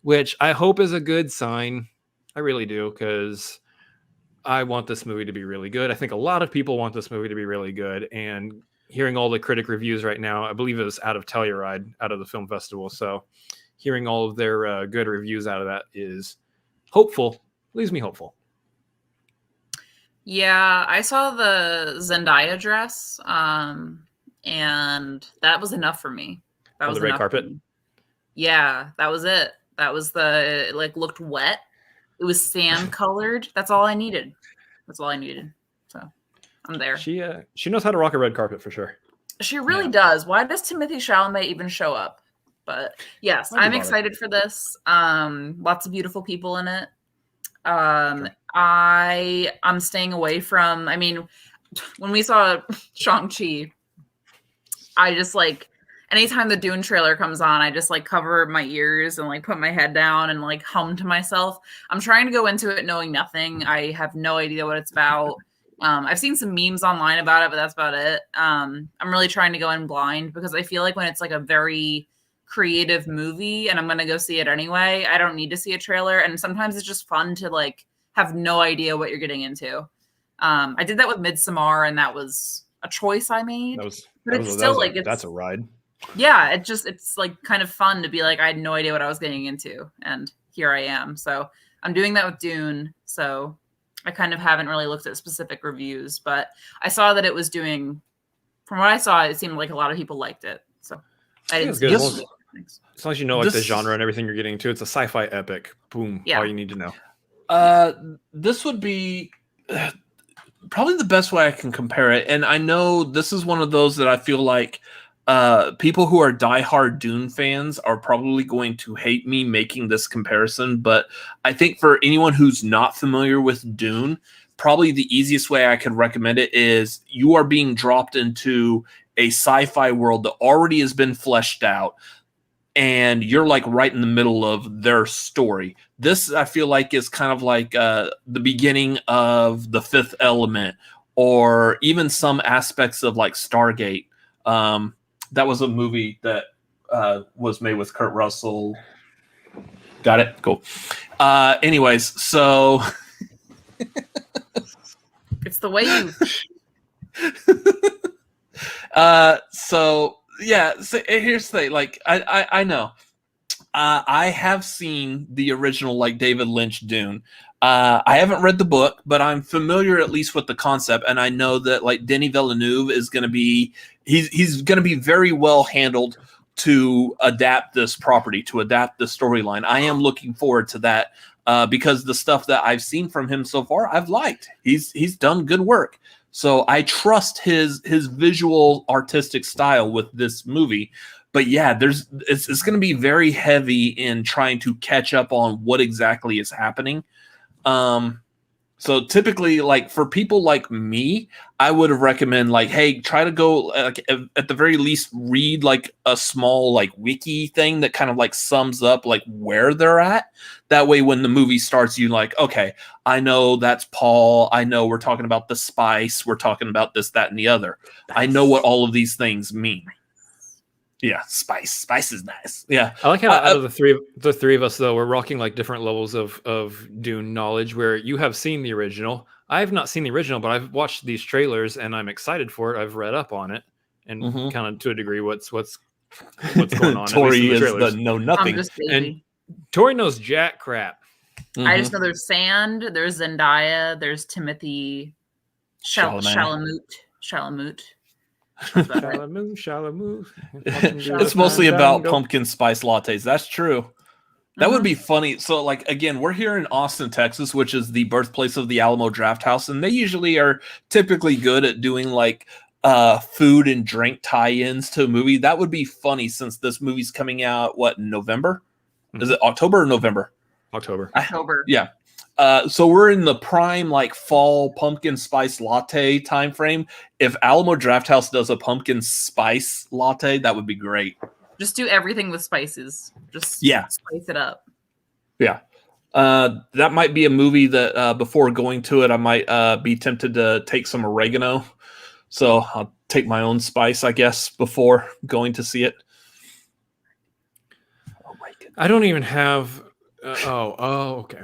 which I hope is a good sign. I really do, because I want this movie to be really good. I think a lot of people want this movie to be really good. And hearing all the critic reviews right now, I believe it was out of Telluride, out of the film festival. So hearing all of their good reviews out of that is hopeful. Leaves me hopeful. Yeah, I saw the Zendaya dress, and that was enough for me. That On was the red enough carpet? for me. Yeah, that was it. That was it, like, looked wet. It was sand colored. That's all I needed. So I'm there. She knows how to rock a red carpet for sure. She really does. Why does Timothée Chalamet even show up? But yes, I'm excited for this. Lots of beautiful people in it. Sure. I'm staying away from, I mean, when we saw Shang-Chi, I just like, anytime the Dune trailer comes on, I just like cover my ears and like put my head down and like hum to myself. I'm trying to go into it knowing nothing. I have no idea what it's about. I've seen some memes online about it, but that's about it. I'm really trying to go in blind because I feel like when it's like a very creative movie and I'm going to go see it anyway, I don't need to see a trailer. And sometimes it's just fun to like have no idea what you're getting into. I did that with Midsommar, and that was a choice I made. That's a ride. Yeah, it's like kind of fun to be like, I had no idea what I was getting into, and here I am. So I'm doing that with Dune. So I kind of haven't really looked at specific reviews, but I saw that it was doing, from what I saw, it seemed like a lot of people liked it. So I didn't see it. As long as you know like the genre and everything you're getting into, it's a sci-fi epic. Boom. Yeah. All you need to know. This would be probably the best way I can compare it. And I know this is one of those that I feel like people who are diehard Dune fans are probably going to hate me making this comparison. But I think for anyone who's not familiar with Dune, probably the easiest way I could recommend it is you are being dropped into a sci-fi world that already has been fleshed out, and you're like right in the middle of their story. This, I feel like, is kind of like the beginning of The Fifth Element, or even some aspects of like Stargate. That was a movie that was made with Kurt Russell. Got it? Cool. Anyways, so... It's the way you... So here's the thing. Like, I know. I have seen the original, like, David Lynch Dune. I haven't read the book, but I'm familiar at least with the concept, and I know that like Denis Villeneuve is going to be he's going to be very well handled to adapt this property, to adapt the storyline. I am looking forward to that because the stuff that I've seen from him so far, I've liked. He's done good work, so I trust his visual artistic style with this movie. But yeah, it's going to be very heavy in trying to catch up on what exactly is happening. So typically, like for people like me, I would recommend like, hey, try to go like at the very least read like a small like wiki thing that kind of like sums up like where they're at. That way, when the movie starts, you like, okay, I know that's Paul. I know we're talking about the spice. We're talking about this, that, and the other. I know what all of these things mean. Yeah, spice is nice. Yeah, I like how out of the three of us though, we're rocking like different levels of Dune knowledge. Where you have seen the original, I have not seen the original, but I've watched these trailers and I'm excited for it. I've read up on it and kind of to a degree what's going on. Torie is the know nothing, and Torie knows jack crap. I just know there's Sand, there's Zendaya, there's Timothée Chalamet. Chalamet. It's mostly about pumpkin spice lattes. That's true. That would be funny. So, like, again, we're here in Austin, Texas, which is the birthplace of the Alamo Drafthouse, and they usually are typically good at doing like food and drink tie-ins to a movie. That would be funny since this movie's coming out in November? Is it October or November? October. Yeah. So we're in the prime like fall pumpkin spice latte time frame. If Alamo Drafthouse does a pumpkin spice latte, that would be great. Just do everything with spices. Just spice it up. Yeah. That might be a movie that before going to it, I might be tempted to take some oregano. So I'll take my own spice, I guess, before going to see it. Oh my goodness. I don't even have. Okay.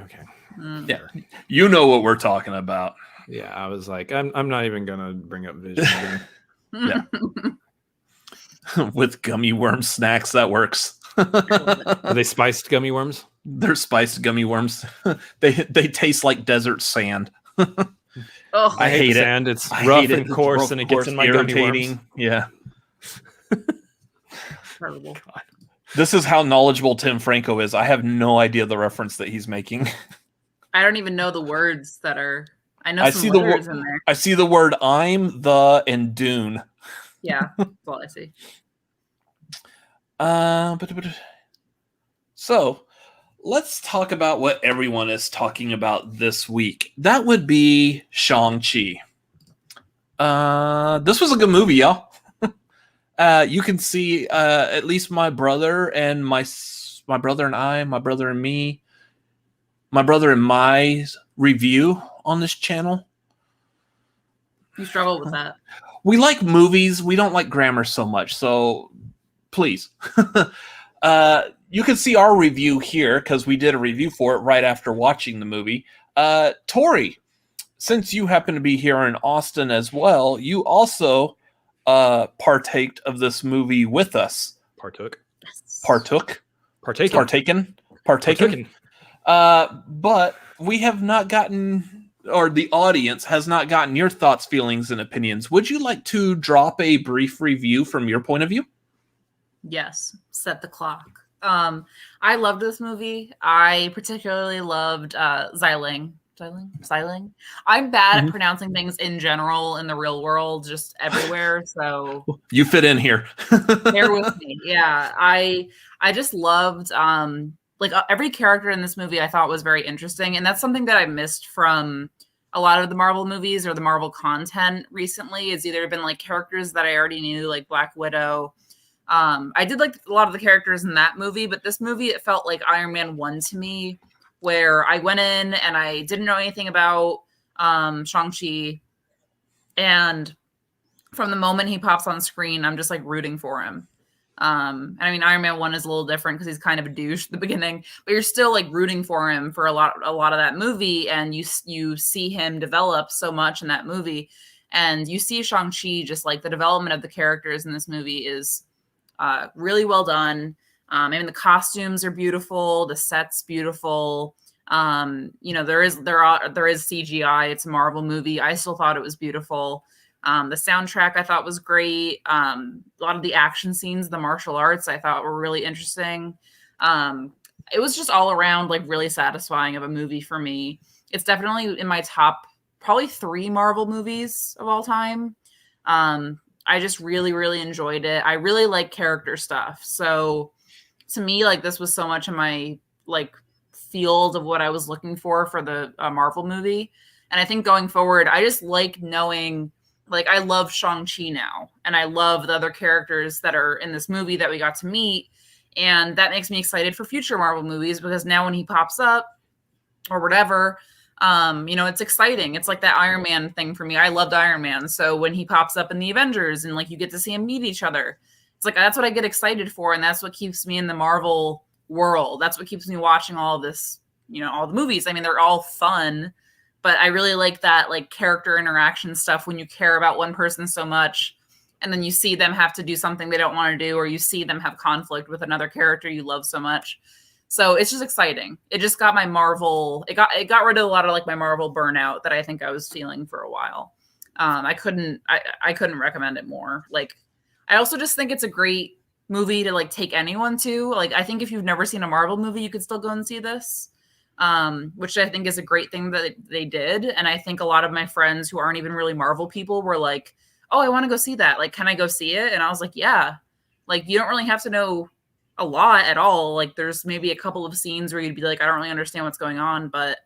Yeah, you know what we're talking about. Yeah, I was like, I'm not even gonna bring up Vision. Yeah, with gummy worm snacks, that works. Are they spiced gummy worms? They're spiced gummy worms. They taste like desert sand. Oh, I hate hate the it. sand. It's I rough hate it. and It's coarse, rough, and it coarse, gets in my gummy irritating. worms. Yeah. terrible. This is how knowledgeable Tim Franco is. I have no idea the reference that he's making. I don't even know the words that are. I know I some see the words in there. I see the word I'm, the, and Dune. Yeah, that's all I see. So let's talk about what everyone is talking about this week. That would be Shang-Chi. This was a good movie, y'all. You can see at least my brother and my brother and me, my brother and my review on this channel. You struggle with that. We like movies. We don't like grammar so much. So please. You can see our review here because we did a review for it right after watching the movie. Torie, since you happen to be here in Austin as well, you also partaked of this movie with us. Partaken. But we have not gotten, or the audience has not gotten your thoughts, feelings, and opinions. Would you like to drop a brief review from your point of view? Yes, set the clock. I loved this movie. I particularly loved Xiling. I'm bad at pronouncing things in general in the real world, just everywhere. So you fit in here. bear with me. Yeah, I just loved every character in this movie. I thought was very interesting, and that's something that I missed from a lot of the Marvel movies or the Marvel content recently. It's either been like characters that I already knew, like Black Widow. I did like a lot of the characters in that movie, but this movie, it felt like Iron Man 1 to me, where I went in and I didn't know anything about Shang-Chi. And from the moment he pops on screen, I'm just like rooting for him. I mean, Iron Man 1 is a little different because he's kind of a douche at the beginning, but you're still like rooting for him for a lot of that movie. And you see him develop so much in that movie. And you see Shang-Chi, just like the development of the characters in this movie is really well done. I mean, the costumes are beautiful. The set's beautiful. There is CGI. It's a Marvel movie. I still thought it was beautiful. The soundtrack I thought was great. A lot of the action scenes, the martial arts, I thought were really interesting. It was just all around like really satisfying of a movie for me. It's definitely in my top probably 3 Marvel movies of all time. I just really, really enjoyed it. I really like character stuff. So to me, like this was so much in my like field of what I was looking for the Marvel movie. And I think going forward, I just like knowing, like I love Shang-Chi now. And I love the other characters that are in this movie that we got to meet. And that makes me excited for future Marvel movies because now when he pops up or whatever, it's exciting. It's like that Iron Man thing for me. I loved Iron Man. So when he pops up in the Avengers and like you get to see him meet each other, it's like, that's what I get excited for. And that's what keeps me in the Marvel world. That's what keeps me watching all of this, all the movies. I mean, they're all fun, but I really like that like character interaction stuff when you care about one person so much and then you see them have to do something they don't want to do, or you see them have conflict with another character you love so much. So it's just exciting. It just got my Marvel. It got rid of a lot of like my Marvel burnout that I think I was feeling for a while. I couldn't recommend it more. Like, I also just think it's a great movie to like take anyone to. Like, I think if you've never seen a Marvel movie, you could still go and see this, which I think is a great thing that they did. And I think a lot of my friends who aren't even really Marvel people were like, "Oh, I want to go see that. Like, can I go see it?" And I was like, "Yeah." Like, you don't really have to know a lot at all. Like there's maybe a couple of scenes where you'd be like, I don't really understand what's going on, but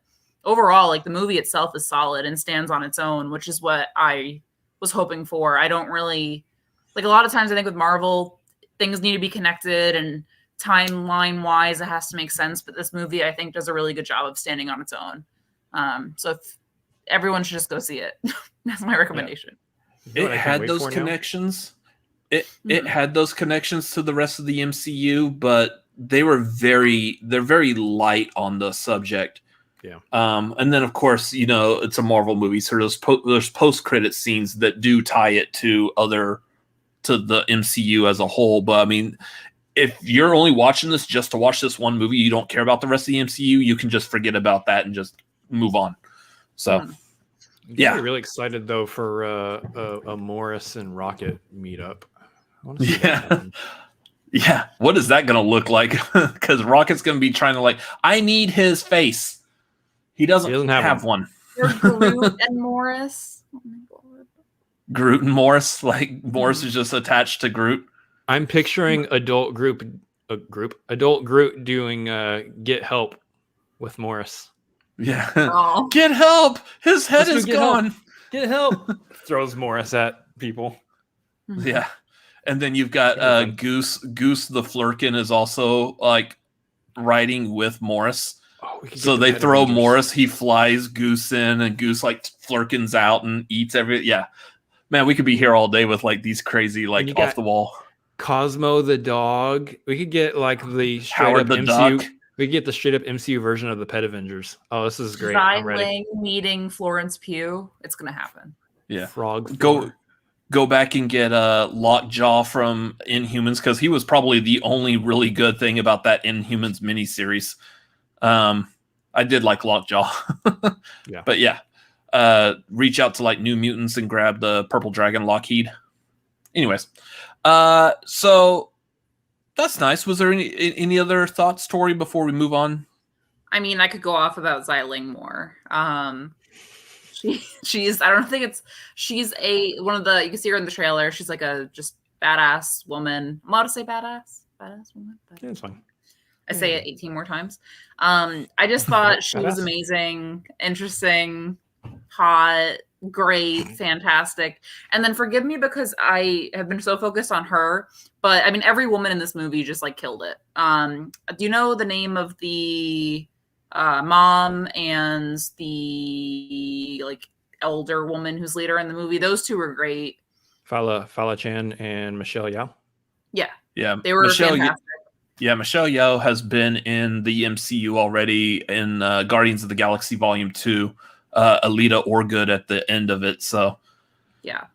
overall, like the movie itself is solid and stands on its own, which is what I was hoping for. I don't really like, a lot of times I think with Marvel, things need to be connected and timeline wise, it has to make sense. But this movie, I think, does a really good job of standing on its own. So if everyone should just go see it. That's my recommendation. Yeah. It had those connections. It had those connections to the rest of the MCU, but they're very light on the subject. Yeah. And then of course, it's a Marvel movie, so there's post-credit scenes that do tie it to the MCU as a whole. But I mean, if you're only watching this just to watch this one movie, you don't care about the rest of the MCU, you can just forget about that and just move on. So, yeah, really excited though for a Morris and Rocket meetup. I want to see that happen. Yeah. What is that going to look like? Because Rocket's going to be trying to like, I need his face. He doesn't have one. Or Groot and Morris. Oh my God. Groot and Morris, like Morris is just attached to Groot. I'm picturing adult Groot doing get help with Morris. Yeah. Oh. Get help. His head is gone. Get help. Throws Morris at people. Yeah. And then you've got Goose. Goose the Flurkin is also like riding with Morris. Oh, so they throw Morris. He flies Goose in, and Goose like Flurkins out and eats everything. Yeah, man, we could be here all day with like these crazy like off the wall. Cosmo the dog. We could get like the straight Howard up the MCU. Duck. We could get the straight up MCU version of the Pet Avengers. Oh, this is great. I'm ready. Xiling meeting Florence Pugh. It's gonna happen. Yeah, Frog. Go back and get Lockjaw from Inhumans, because he was probably the only really good thing about that Inhumans miniseries. I did like Lockjaw. Yeah. But yeah, reach out to like New Mutants and grab the Purple Dragon Lockheed. Anyways, so that's nice. Was there any other thoughts, Tori, before we move on? I mean, I could go off about Xiling more. She's I don't think it's she's one of the, you can see her in the trailer. She's like a just badass woman. I'm allowed to say badass woman. Yeah, it's fine. I say it 18 more times. I just thought she was amazing, interesting, hot, great, fantastic. And then forgive me because I have been so focused on her, but I mean every woman in this movie just like killed it. Do you know the name of the mom and the like elder woman who's later in the movie? Those two were great. Fala Chan and Michelle Yeoh. Yeah, they were fantastic. Yeah, Michelle Yeoh has been in the MCU already in Guardians of the Galaxy Volume 2, Alita Orgood at the end of it. So, yeah.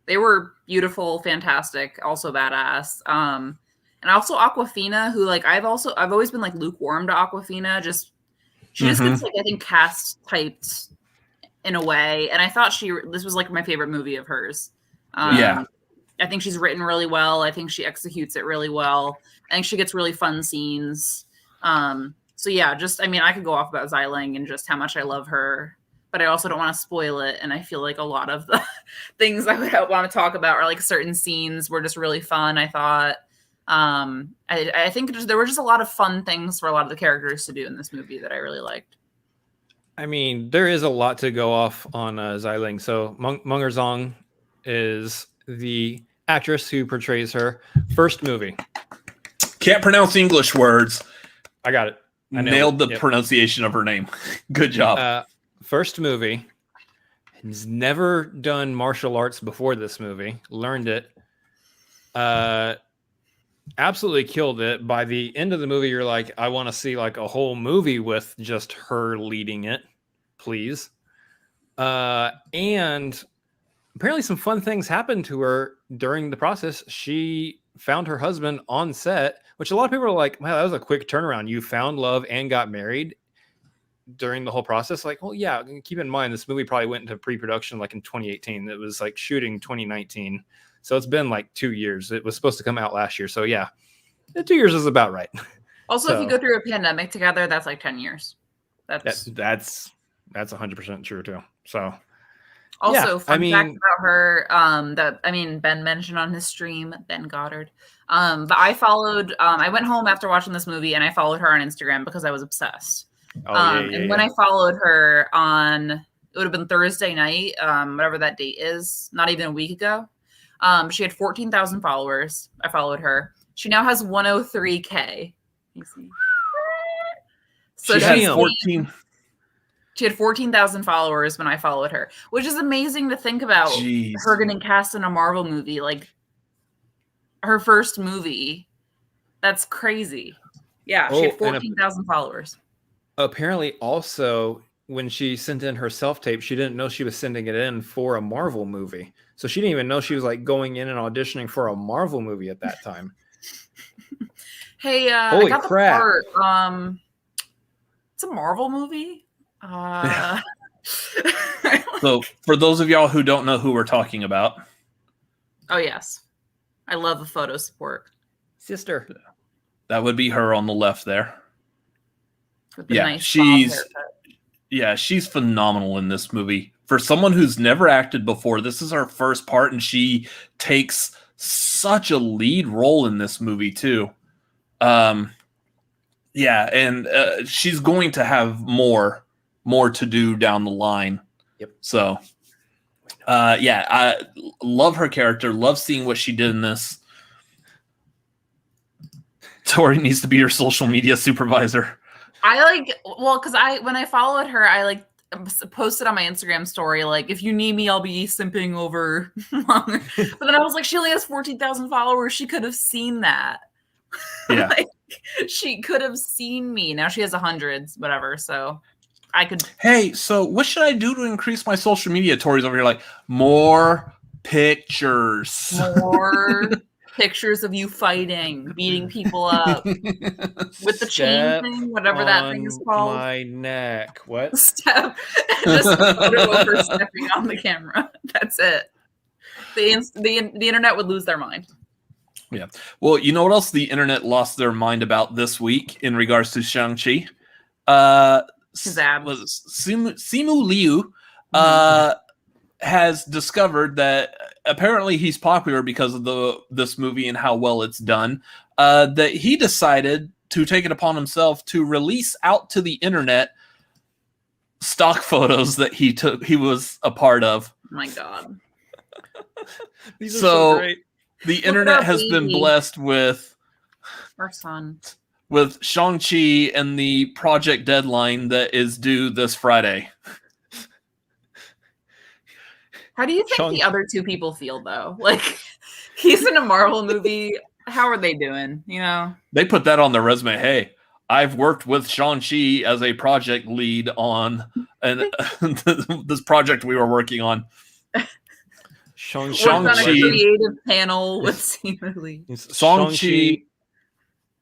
They were beautiful, fantastic, also badass. And also Awkwafina, who like I've always been like lukewarm to Awkwafina. She just gets like I think cast typed in a way, and I thought this was like my favorite movie of hers. I think she's written really well. I think she executes it really well. I think she gets really fun scenes. So yeah, I mean, I could go off about Xiling and just how much I love her, but I also don't want to spoil it. And I feel like a lot of the things I would want to talk about are like certain scenes were just really fun. I thought, I think there were just a lot of fun things for a lot of the characters to do in this movie that I really liked. I mean, there is a lot to go off on Xiling. So Munger Zong is the actress who portrays her. First movie. Can't pronounce English words. I got it. I nailed the pronunciation of her name. Good job. First movie. Has never done martial arts before this movie. Learned it. Absolutely killed it. By the end of the movie, you're like, I want to see like a whole movie with just her leading it, please. And apparently some fun things happened to her during the process. She found her husband on set, which a lot of people are like, wow, that was a quick turnaround. You found love and got married during the whole process. Like, well, yeah, keep in mind, this movie probably went into pre-production like in 2018. It was like shooting 2019. So it's been like 2 years. It was supposed to come out last year. So yeah, 2 years is about right. Also, if you go through a pandemic together, that's like 10 years. That's 100% true too. So also, fun fact about her, Ben mentioned on his stream, Ben Goddard. But I followed, I went home after watching this movie and I followed her on Instagram because I was obsessed. When I followed her on, it would have been Thursday night, whatever that date is, not even a week ago. She had 14,000 followers. I followed her. She now has 103K. You see? So she had 14. She had 14,000 followers when I followed her, which is amazing to think about. Her getting cast in a Marvel movie, like her first movie. That's crazy. Yeah, she had 14,000 followers. Apparently, also, when she sent in her self-tape, she didn't know she was sending it in for a Marvel movie. So she didn't even know she was like going in and auditioning for a Marvel movie at that time. Hey, I Holy got crap. the part. It's a Marvel movie. So, for those of y'all who don't know who we're talking about, Oh yes, I love the photo support Sister. that would be her on the left there. with the Yeah, nice bob haircut. she's phenomenal in this movie. For someone who's never acted before, this is her first part, and she takes such a lead role in this movie too. She's going to have more to do down the line. Yep. So, I love her character. Love seeing what she did in this. Torie needs to be your social media supervisor. Because when I followed her, I posted on my Instagram story, like, if you need me, I'll be simping over longer. But then I was like, she only has 14,000 followers. She could have seen that. Yeah. She could have seen me. Now she has hundreds, whatever. So I could. Hey, so what should I do to increase my social media? Torie's over here like, more pictures. More pictures of you fighting, beating people up with the chain thing, whatever that thing is called. My neck. What? Step. Just a photo of her stepping on the camera. That's it. The internet would lose their mind. Yeah. Well, you know what else the internet lost their mind about this week in regards to Shang-Chi? His abs. Simu Liu has discovered that apparently he's popular because of this movie and how well it's done, that he decided to take it upon himself to release out to the internet stock photos that he was a part of. Oh my God. These are so great. The internet has been blessed with our son, with Shang-Chi and the project deadline that is due this Friday. How do you think the other two people feel, though? Like, he's in a Marvel movie. How are they doing? You know, they put that on their resume. Hey, I've worked with Shang-Chi as a project lead on this project we were working on. Shang-Chi on a creative panel with Shang-Chi.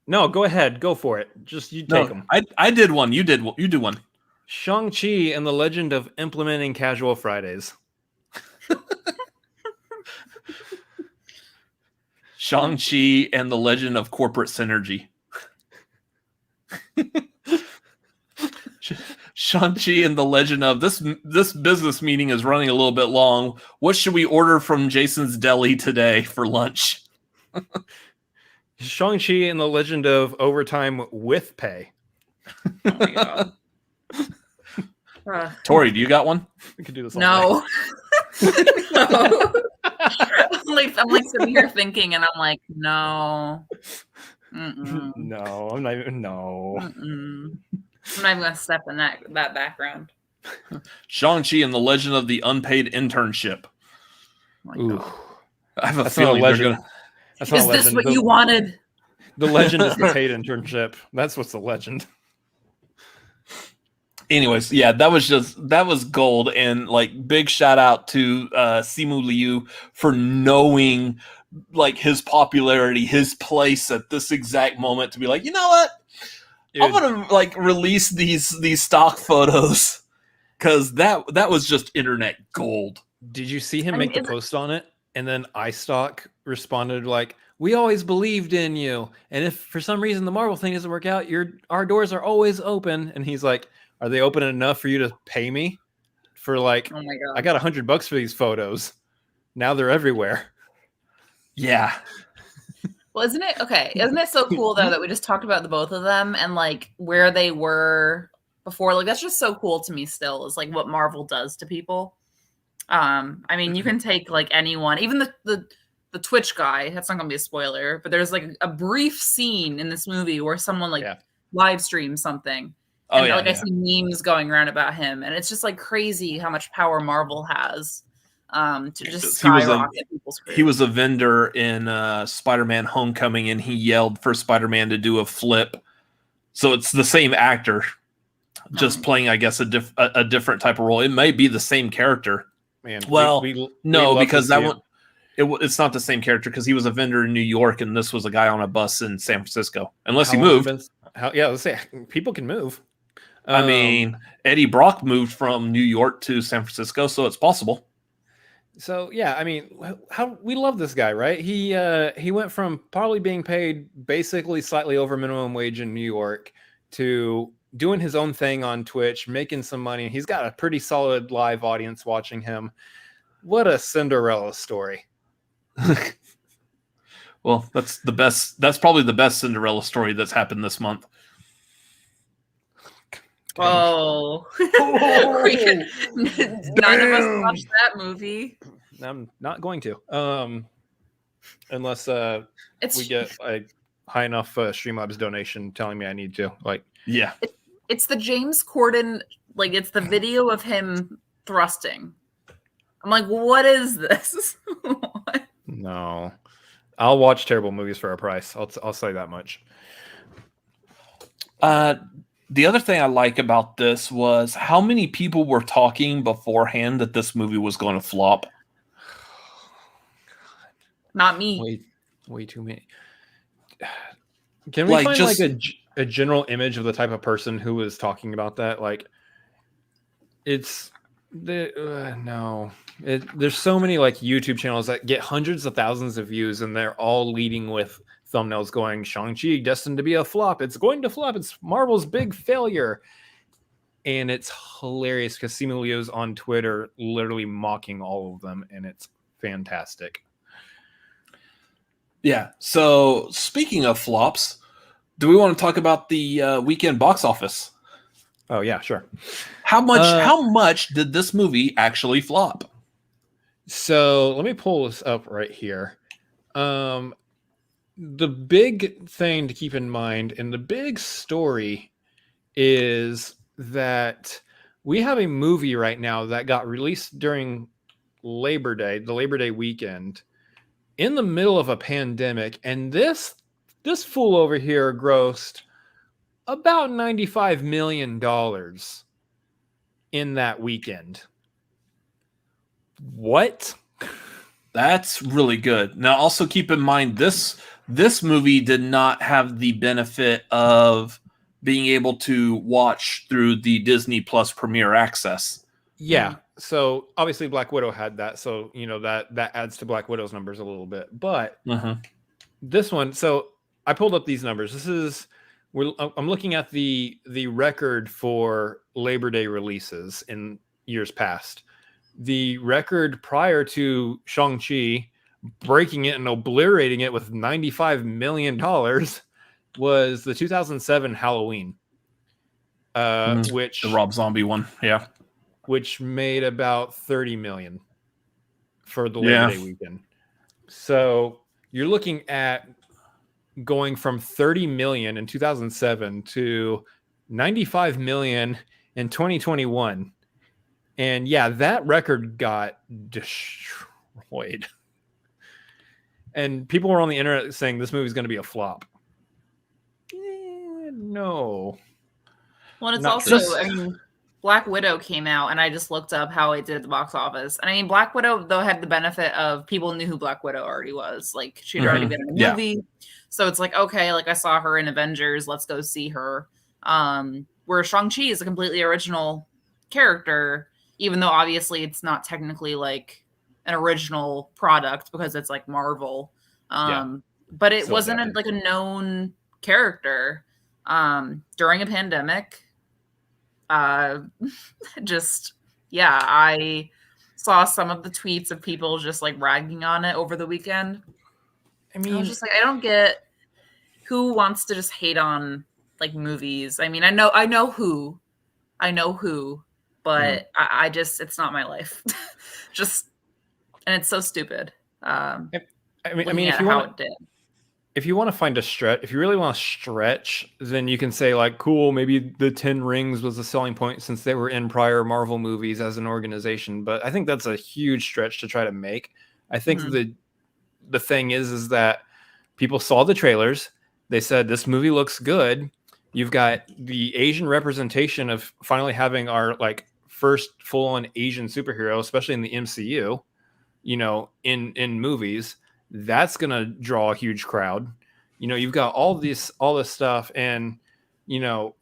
No, go ahead. Go for it. Just you take them. I did one. You do one. Shang-Chi and the Legend of Implementing Casual Fridays. Shang-Chi and the Legend of Corporate Synergy. Shang-Chi and the Legend of this business meeting is running a little bit long. What should we order from Jason's Deli today for lunch? Shang-Chi and the Legend of Overtime with Pay. Oh my God. Torie, do you got one? We could do this all No. No. I'm like sitting here thinking, and I'm like, no. No, I'm not even. No. I'm not even gonna step in that background. Shang-Chi and the Legend of the Unpaid Internship. Ooh. I have a feeling they're gonna. Is this what you wanted? The legend is the paid internship. That's what's the legend. Anyways, yeah, that was gold, and like big shout out to Simu Liu for knowing like his popularity, his place at this exact moment to be like, you know what, dude, I'm gonna like release these stock photos because that was just internet gold. Did you see him make the post on it? And then iStock responded like, "We always believed in you, and if for some reason the Marvel thing doesn't work out, our doors are always open." And he's like, "Are they open enough for you to pay me for like? Oh my God. I got $100 for these photos. Now they're everywhere." Yeah. Well, isn't it so cool though that we just talked about the both of them and like where they were before? Like that's just so cool to me. Still, is like what Marvel does to people. I mean, you can take like anyone, even the Twitch guy. That's not gonna be a spoiler, but there's like a brief scene in this movie where someone like live streams something. And I see memes going around about him, and it's just like crazy how much power Marvel has to just skyrocket people's careers. He was a vendor in Spider-Man: Homecoming, and he yelled for Spider-Man to do a flip. So it's the same actor, just playing, I guess, a different type of role. It may be the same character. Man, well, no, because that one. It's not the same character because he was a vendor in New York, and this was a guy on a bus in San Francisco. Unless he moved. Let's say people can move. I mean, Eddie Brock moved from New York to San Francisco, so it's possible. So yeah, I mean, how we love this guy, right? He went from probably being paid basically slightly over minimum wage in New York to doing his own thing on Twitch, making some money. He's got a pretty solid live audience watching him. What a Cinderella story. Well, that's the best. That's probably the best Cinderella story that's happened this month. Oh, none of us watched that movie. I'm not going to, unless we get a high enough Streamlabs donation telling me I need to. Like, yeah, it's the James Corden. Like, it's the video of him thrusting. I'm like, what is this? What? No, I'll watch terrible movies for a price. I'll say that much. The other thing I like about this was how many people were talking beforehand that this movie was going to flop. Not me. Way too many. Can we find like a general image of the type of person who was talking about that? Like, it's no. There's so many like YouTube channels that get hundreds of thousands of views, and they're all leading with thumbnails going, Shang-Chi destined to be a flop. It's going to flop. It's Marvel's big failure. And it's hilarious because Simu Liu's on Twitter literally mocking all of them, and it's fantastic. Yeah. So speaking of flops, do we want to talk about the weekend box office? Oh yeah, sure. How much did this movie actually flop? So let me pull this up right here. The big thing to keep in mind, and the big story, is that we have a movie right now that got released during Labor Day, the Labor Day weekend, in the middle of a pandemic, and this fool over here grossed about $95 million in that weekend. What? That's really good. Now, also keep in mind this movie did not have the benefit of being able to watch through the Disney Plus Premier Access. Yeah. So obviously Black Widow had that. So, that adds to Black Widow's numbers a little bit. But this one, so I pulled up these numbers. I'm looking at the record for Labor Day releases in years past. The record prior to Shang-Chi breaking it and obliterating it with $95 million was the 2007 Halloween, which the Rob Zombie one, yeah, which made about $30 million for the Labor Day weekend. So you're looking at going from $30 million in 2007 to $95 million in 2021. And yeah, that record got destroyed. And people were on the internet saying this movie's going to be a flop. No. Well, it's also, Black Widow came out, and I just looked up how it did at the box office. And I mean, Black Widow, though, had the benefit of people knew who Black Widow already was. Like, she'd already been in a movie. So it's like, okay, like I saw her in Avengers, let's go see her. Where Shang-Chi is a completely original character, even though obviously it's not technically like an original product because it's like Marvel. But it wasn't like a known character during a pandemic. I saw some of the tweets of people just like ragging on it over the weekend. I mean, I was just like, I don't get who wants to just hate on like movies. I mean, I know who, but I just, it's not my life. And it's so stupid. I mean, if you want to find a stretch, if you really want to stretch, then you can say like, cool, maybe the 10 Rings was a selling point since they were in prior Marvel movies as an organization. But I think that's a huge stretch to try to make. I think the thing is that people saw the trailers. They said, this movie looks good. You've got the Asian representation of finally having our like first full-on Asian superhero, especially in the MCU. in movies, that's going to draw a huge crowd. You've got all this stuff, and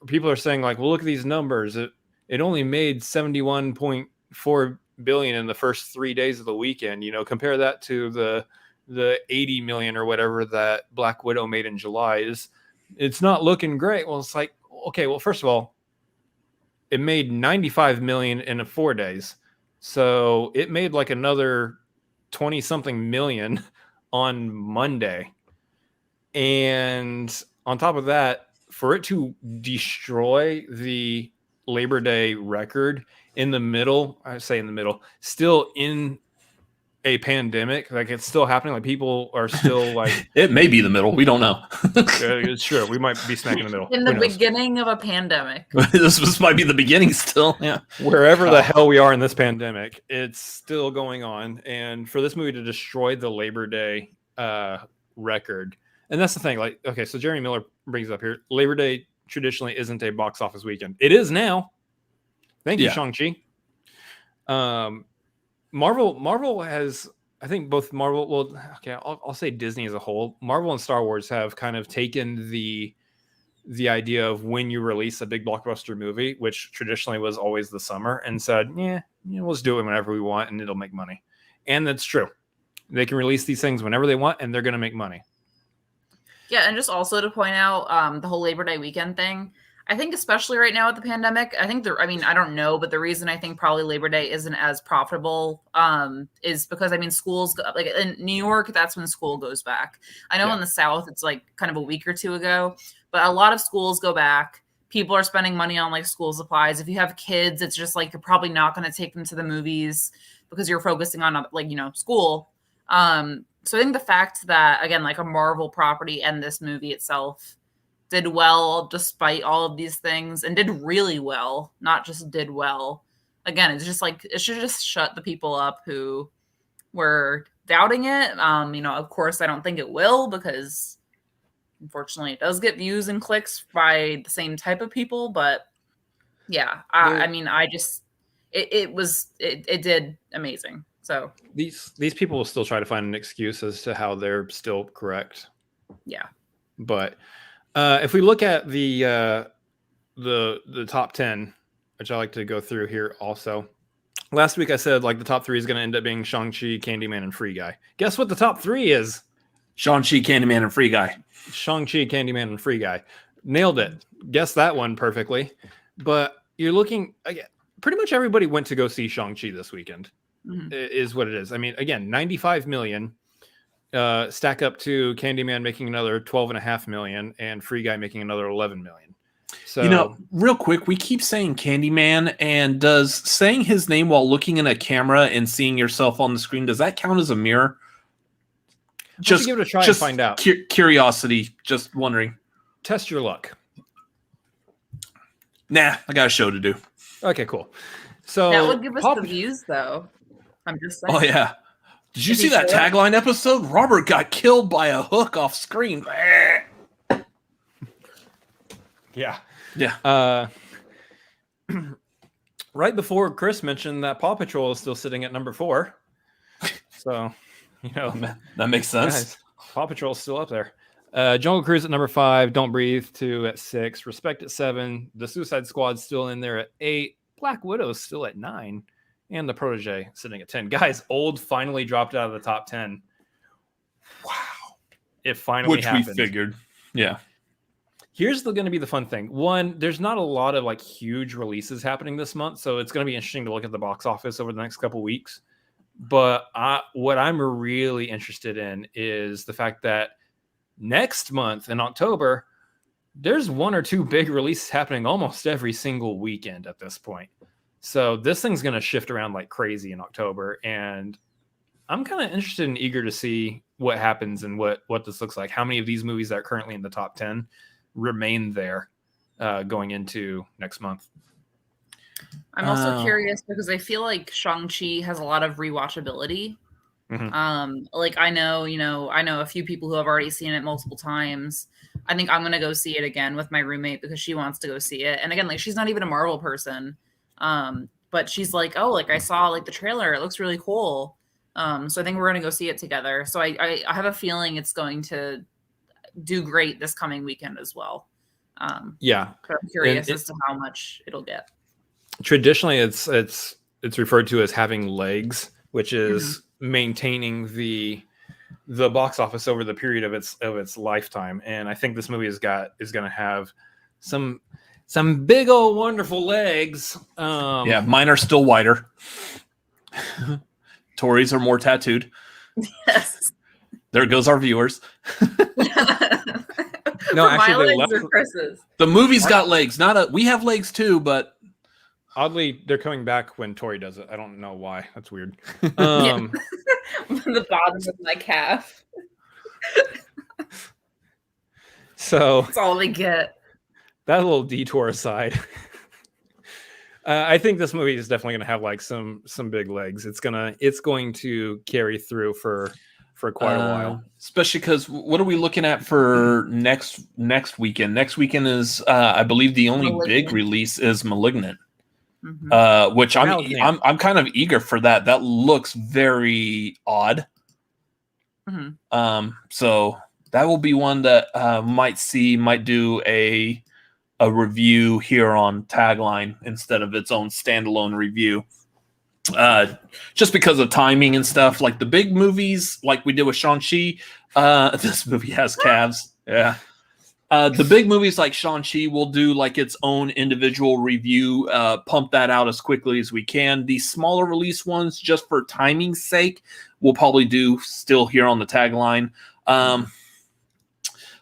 people are saying like, well, look at these numbers. It only made 71.4 billion in the first 3 days of the weekend. Compare that to the 80 million or whatever that Black Widow made in July. It's not looking great. Well, it's like, okay, well, first of all, it made 95 million in 4 days. So it made like another 20 something million on Monday. And on top of that, for it to destroy the Labor Day record still in a pandemic, like it's still happening, like people are still like it may be the middle, we don't know. It's true, we might be smack in the middle in the beginning of a pandemic. This might be the beginning still. Yeah, wherever the hell we are in this pandemic, it's still going on. And for this movie to destroy the Labor Day record, and that's the thing, like, okay, so Jeremy Miller brings up here, Labor Day traditionally isn't a box office weekend. It is now. Thank you, Shang-Chi. Marvel has, I think both Marvel, well, okay, I'll say Disney as a whole. Marvel and Star Wars have kind of taken the idea of when you release a big blockbuster movie, which traditionally was always the summer, and said, we'll just do it whenever we want and it'll make money. And that's true. They can release these things whenever they want and they're going to make money. Yeah, and just also to point out the whole Labor Day weekend thing, I think especially right now with the pandemic, I don't know, but the reason I think probably Labor Day isn't as profitable is because, schools, like in New York, that's when school goes back. I know in the South, it's like kind of a week or two ago, but a lot of schools go back. People are spending money on like school supplies. If you have kids, it's just like, you're probably not going to take them to the movies because you're focusing on school. So I think the fact that, again, like a Marvel property and this movie itself did well despite all of these things, and did really well, not just did well. Again, it's just like, it should just shut the people up who were doubting it. Of course, I don't think it will, because unfortunately it does get views and clicks by the same type of people. But yeah, it did amazing. So these people will still try to find an excuse as to how they're still correct. Yeah. But if we look at the top 10, which I like to go through here also. Last week I said like the top 3 is going to end up being Shang-Chi, Candyman, and Free Guy. Guess what the top 3 is? Shang-Chi, Candyman, and Free Guy. Shang-Chi, Candyman, and Free Guy. Nailed it. Guessed that one perfectly. But you're looking, again, pretty much everybody went to go see Shang-Chi this weekend. Mm-hmm. Is what it is. Again, 95 million. Stack up to Candyman making another 12.5 million and Free Guy making another 11 million. So, real quick, we keep saying Candyman, and does saying his name while looking in a camera and seeing yourself on the screen, does that count as a mirror? Just give it a try and find out. Curiosity, just wondering. Test your luck. Nah, I got a show to do. Okay, cool. So that would give us the views, though. I'm just saying. Oh yeah. Did you see that tagline episode? Robert got killed by a hook off screen. Yeah. Yeah. Right before Chris mentioned that Paw Patrol is still sitting at number 4. So, that makes sense. Guys, Paw Patrol is still up there. Jungle Cruise at number 5. Don't Breathe 2 at 6. Respect at 7. The Suicide Squad's still in there at 8. Black Widow's still at 9. And The Protege sitting at 10. Guys, Old finally dropped out of the top 10. Wow. It finally happened. Which we figured. Yeah. Here's going to be the fun thing. One, there's not a lot of like huge releases happening this month, so it's going to be interesting to look at the box office over the next couple weeks. But what I'm really interested in is the fact that next month in October, there's 1 or 2 big releases happening almost every single weekend at this point. So this thing's going to shift around like crazy in October, and I'm kind of interested and eager to see what happens and what this looks like. How many of these movies that are currently in the top 10 remain there going into next month. I'm also curious because I feel like Shang-Chi has a lot of rewatchability. Mm-hmm. Like I know a few people who have already seen it multiple times. I think I'm going to go see it again with my roommate because she wants to go see it. And again, like she's not even a Marvel person. But she's like, oh, like I saw like the trailer. It looks really cool. So I think we're going to go see it together. So I have a feeling it's going to do great this coming weekend as well. Yeah. But I'm curious as to how much it'll get. Traditionally, it's referred to as having legs, which is maintaining the box office over the period of its lifetime. And I think this movie is going to have some big old wonderful legs. Mine are still wider. Torie's are more tattooed. Yes. There goes our viewers. No, my actually, legs or Chris's. The movie's got legs. We have legs too, but oddly, they're coming back when Torie does it. I don't know why. That's weird. The bottom of my calf. So That's all we get. that little detour aside, I think this movie is definitely going to have like some big legs. It's going to carry through for quite a while. Especially because what are we looking at for next weekend? Next weekend is I believe the only big release is Malignant. Which I'm kind of eager for that. That looks very odd. So that will be one that might do a review here on Tagline instead of its own standalone review. Just because of timing and stuff. Like the big movies, like we did with Shang-Chi, this movie has calves. Yeah. The big movies like Shang-Chi will do like its own individual review, pump that out as quickly as we can. The smaller release ones, just for timing's sake, we'll probably do still here on the Tagline.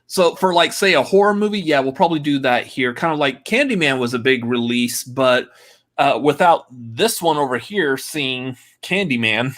So for like, say, a horror movie, we'll probably do that here. Kind of like Candyman was a big release, but without this one over here seeing Candyman.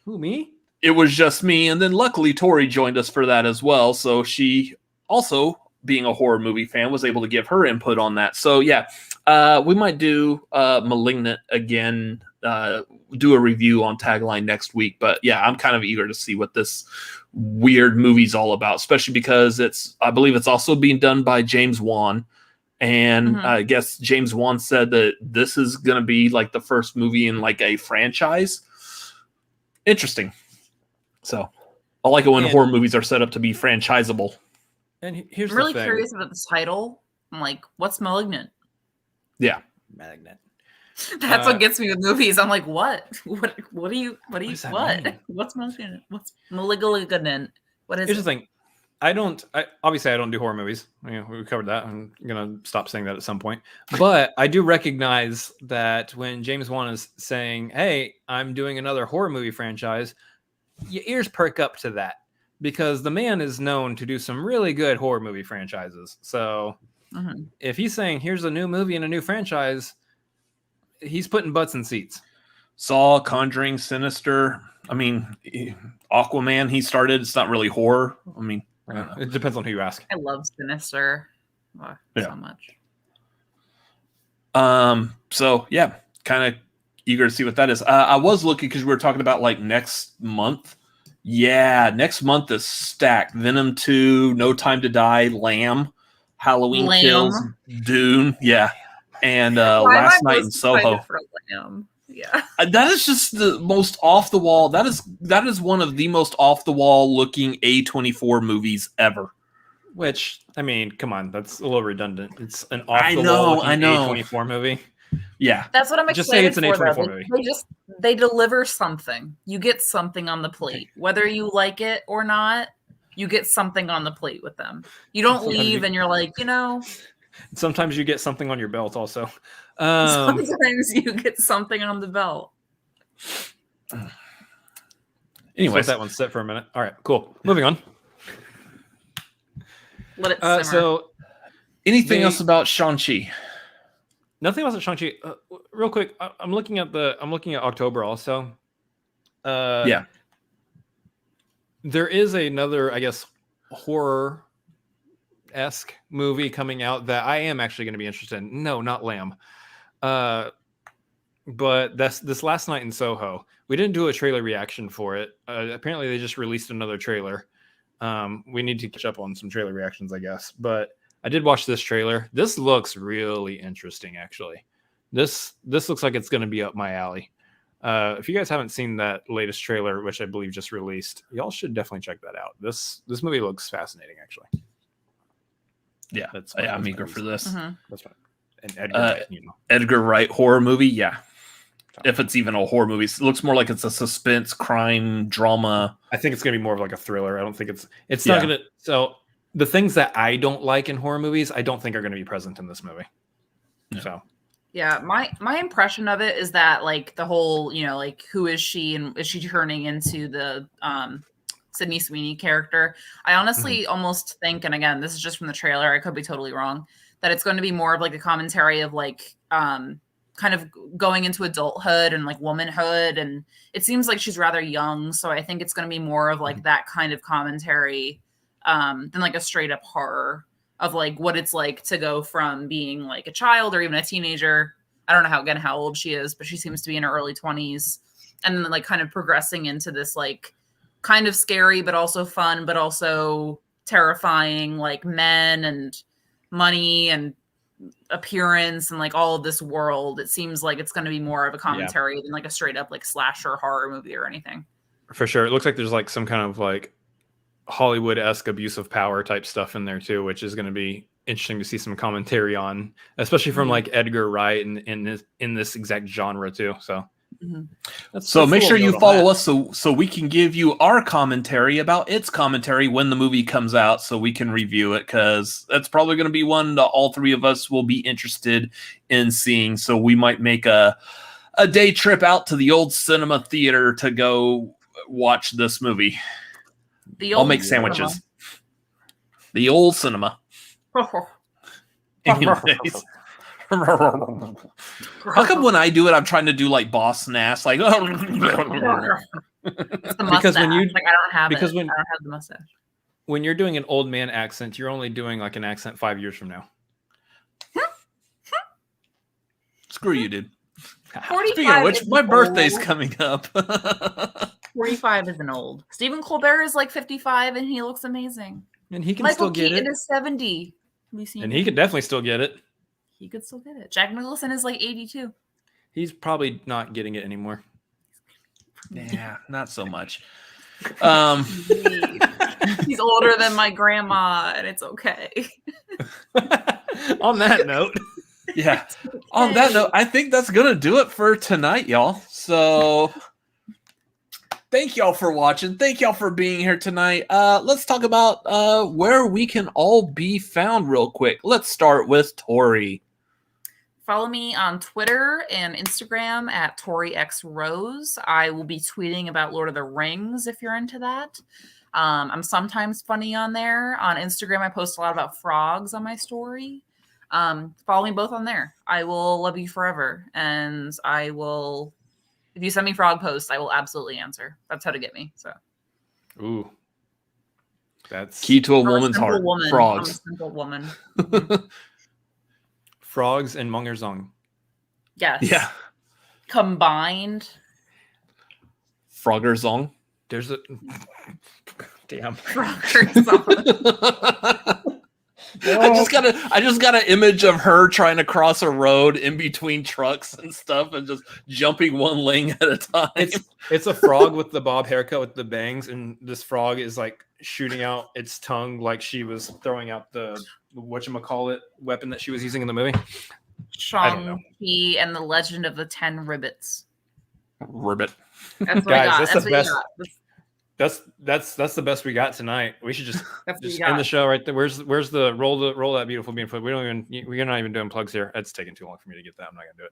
Who, me? It was just me. And then luckily Torie joined us for that as well. So she also, being a horror movie fan, was able to give her input on that. So we might do Malignant again, do a review on Tagline next week. But I'm kind of eager to see what this weird movie's all about, especially because I believe it's also being done by James Wan. And I guess James Wan said that this is going to be like the first movie in like a franchise. Interesting. So I like it when horror movies are set up to be franchisable. And here's I'm really the thing. curious about the title. I'm like, what's Malignant? Yeah. Malignant. That's what gets me with movies. I'm like, what? What do you does that what? mean? What's Malignant? What's Malignant? What is Here's it? the thing. I don't do horror movies. We covered that. I'm gonna stop saying that at some point. But I do recognize that when James Wan is saying, "Hey, I'm doing another horror movie franchise," your ears perk up to that, because the man is known to do some really good horror movie franchises. So if he's saying, "Here's a new movie and a new franchise," he's putting butts in seats. Saw, Conjuring, Sinister. I mean, Aquaman. He started. It's not really horror. I mean. It depends on who you ask. I love Sinister so much. So kind of eager to see what that is. I was looking because we were talking about like next month. Yeah, next month is stacked. Venom 2, No Time to Die, Lamb, Halloween Kills, Dune. Yeah, and Last Night in Soho. For Lamb. Yeah, that is just the most off the wall. That is one of the most off the wall looking A24 movies ever. Which, I mean, come on, that's a little redundant. It's an off the wall A24 movie. Yeah, that's what I'm excited just say it's an A24 though. movie. They deliver something. You get something on the plate, whether you like it or not. You get something on the plate with them. You don't leave and you're like, Sometimes you get something on your belt also. Sometimes you get something on the belt. Anyways, let that one sit for a minute. All right, cool. Moving on. Let it simmer. So, anything else about Shang-Chi? Nothing else at Shang-Chi. Real quick, I'm looking at October also. There is another, I guess, horror-esque movie coming out that I am actually going to be interested in. No, not Lamb. But that's this Last Night in Soho. We didn't do a trailer reaction for it. Apparently, they just released another trailer. We need to catch up on some trailer reactions, I guess. But I did watch this trailer. This looks really interesting, actually. This looks like it's going to be up my alley. If you guys haven't seen that latest trailer, which I believe just released, y'all should definitely check that out. This movie looks fascinating, actually. Yeah, I'm eager for this. Mm-hmm. That's fine. And Edgar Wright, Edgar Wright horror movie, yeah. If it's even a horror movie, it looks more like it's a suspense, crime, drama. I think it's gonna be more of like a thriller. I don't think it's not gonna. So the things that I don't like in horror movies, I don't think are gonna be present in this movie. Yeah. So. Yeah, my impression of it is that like the whole, like who is she and is she turning into the Sydney Sweeney character? I honestly almost think, and again, this is just from the trailer, I could be totally wrong, that it's going to be more of like a commentary of like kind of going into adulthood and like womanhood, and it seems like she's rather young, so I think it's going to be more of like that kind of commentary than like a straight up horror of like what it's like to go from being like a child or even a teenager. I don't know how old she is, but she seems to be in her early 20s, and then like kind of progressing into this like kind of scary but also fun but also terrifying like men and money and appearance and like all of this world. It seems like it's going to be more of a commentary than like a straight up like slasher horror movie or anything. For sure. It looks like there's like some kind of like Hollywood-esque abuse of power type stuff in there too, which is going to be interesting to see some commentary on, especially from like Edgar Wright and in this exact genre too. So so make sure you follow us so we can give you our commentary about its commentary when the movie comes out, so we can review it, because that's probably going to be one that all three of us will be interested in seeing. So we might make a day trip out to the old cinema theater to go watch this movie. I'll make sandwiches. Cinema. The old cinema. Anyways. How come when I do it, I'm trying to do like Boss Nass, like it's the because when you like I don't have the mustache. When you're doing an old man accent, you're only doing like an accent 5 years from now. Screw you, dude. Speaking of which, my birthday's coming up. 45 isn't old. Stephen Colbert is like 55 and he looks amazing. And he can Michael still get Keaton it. Is 70. And he could definitely still get it. He could still get it. Jack Nicholson is like 82. He's probably not getting it anymore. Yeah, not so much. He's older than my grandma, and it's okay. On that note. Yeah. On that note, I think that's going to do it for tonight, y'all. So thank y'all for watching. Thank y'all for being here tonight. Let's talk about where we can all be found real quick. Let's start with Torie. Follow me on Twitter and Instagram at Torie Rose. I will be tweeting about Lord of the Rings if you're into that. I'm sometimes funny on there. On Instagram, I post a lot about frogs on my story. Follow me both on there. I will love you forever. And I will, if you send me frog posts, I will absolutely answer. That's how to get me. So, ooh, that's key to a woman's heart. Frogs. I'm a simple woman. Frogs and Mungerzong. Yes. Yeah. Combined. Froggerzong. There's a damn Froggerzong. I just got an image of her trying to cross a road in between trucks and stuff and just jumping one lane at a time. It's a frog with the bob haircut with the bangs, and this frog is like shooting out its tongue like she was throwing out the whatchamacallit weapon that she was using in the movie. Shang-Chi and the Legend of the 10 Ribbits. Ribbit. That's what Guys, I got. that's That's the best. That's the best we got tonight. We should just end the show right there. Where's the roll that beautiful bean foot? We're not even doing plugs here. It's taking too long for me to get that. I'm not gonna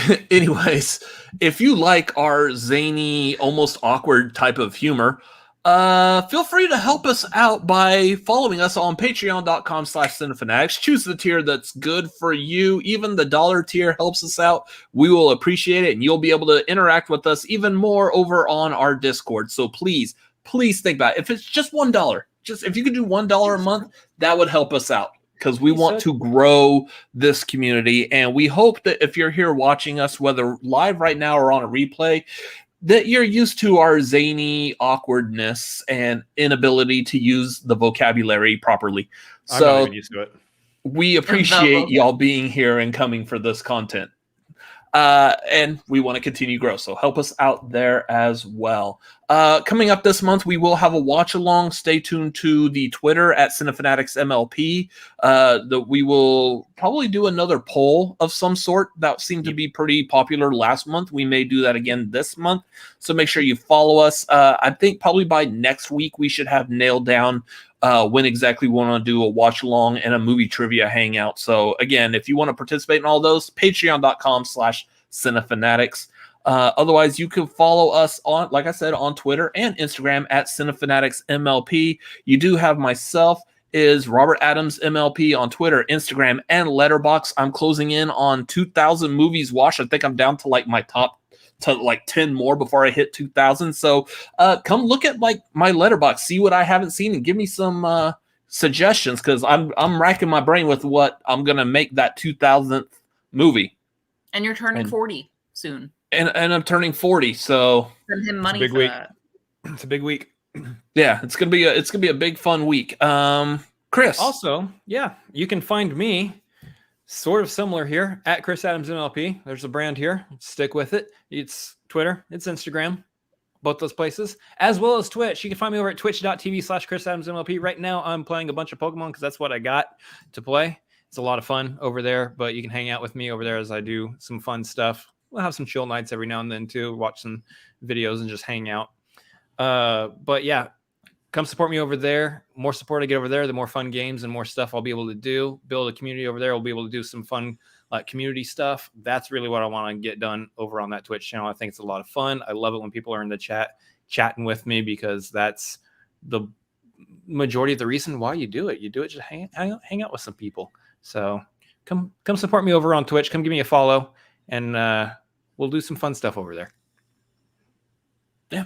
do it. Anyways, if you like our zany, almost awkward type of humor, feel free to help us out by following us on patreon.com/cinefanatics. Choose the tier that's good for you. Even the $1 tier helps us out. We will appreciate it, and you'll be able to interact with us even more over on our Discord. So please think about it. If it's just $1, just if you could do $1 a month, that would help us out, because we want to grow this community. And we hope that if you're here watching us, whether live right now or on a replay, that you're used to our zany awkwardness and inability to use the vocabulary properly. I'm not even used to it. We appreciate y'all being here and coming for this content. And we want to continue to grow, so help us out there as well. Coming up this month, we will have a watch along. Stay tuned to the Twitter at CineFanaticsMLP. We will probably do another poll of some sort that seemed to be pretty popular last month. We may do that again this month, so make sure you follow us. I think probably by next week we should have nailed down when exactly we want to do a watch along and a movie trivia hangout. So again, if you want to participate in all those, patreon.com/cinefanatics. Otherwise, you can follow us on, like I said, on Twitter and Instagram at CineFanaticsMLP. You do have myself is Robert Adams MLP on Twitter, Instagram, and Letterboxd. I'm closing in on 2,000 movies watched. I think I'm down to like my top to like 10 more before I hit 2,000. So come look at like my Letterboxd, see what I haven't seen, and give me some suggestions, because I'm racking my brain with what I'm gonna make that 2,000th movie. And you're turning 40 soon. And I'm turning 40, so send him money big for week. that. It's a big week. Yeah, it's gonna be a big fun week. Chris, Also, yeah, you can find me sort of similar here at Chris Adams MLP. There's a brand here. Stick with it. It's Twitter, it's Instagram, both those places, as well as Twitch. You can find me over at twitch.tv/Chris Adams MLP. Right now, I'm playing a bunch of Pokemon because that's what I got to play. It's a lot of fun over there, but you can hang out with me over there as I do some fun stuff. We'll have some chill nights every now and then too, watch some videos and just hang out. But yeah, come support me over there. More support I get over there, the more fun games and more stuff I'll be able to do. Build a community over there. We'll be able to do some fun community stuff. That's really what I want to get done over on that Twitch channel. I think it's a lot of fun. I love it when people are in the chat chatting with me, because that's the majority of the reason why you do it. You do it just hang out with some people. So come support me over on Twitch. Come give me a follow, and we'll do some fun stuff over there. Yeah.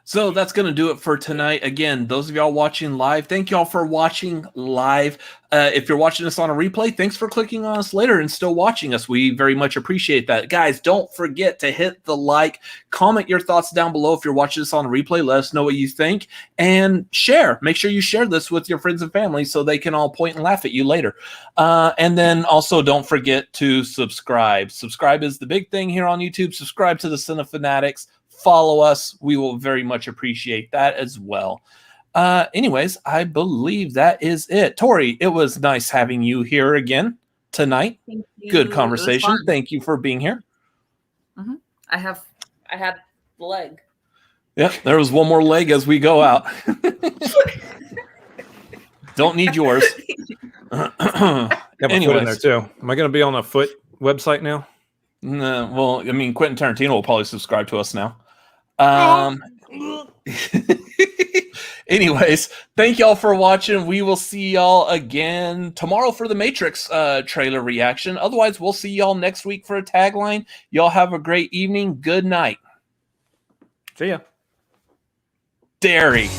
So that's going to do it for tonight. Again, those of y'all watching live, thank y'all for watching live. If you're watching us on a replay, thanks for clicking on us later and still watching us. We very much appreciate that. Guys, don't forget to hit the like, comment your thoughts down below. If you're watching this on a replay, let us know what you think, and share. Make sure you share this with your friends and family so they can all point and laugh at you later. And then also don't forget to subscribe. Subscribe is the big thing here on YouTube. Subscribe to the Cinefanatics. Follow us. We will very much appreciate that as well. Anyways, I believe that is it. Tori, it was nice having you here again tonight. Thank you. Good conversation. Thank you for being here. Mm-hmm. I had the leg. Yep, there was one more leg as we go out. Don't need yours. Anyways, in there too. Am I going to be on a foot website now? No, well, I mean, Quentin Tarantino will probably subscribe to us now. Anyways, thank y'all for watching. We will see y'all again tomorrow for the Matrix trailer reaction. Otherwise, we'll see y'all next week for a tagline. Y'all have a great evening. Good night. See ya. Dairy.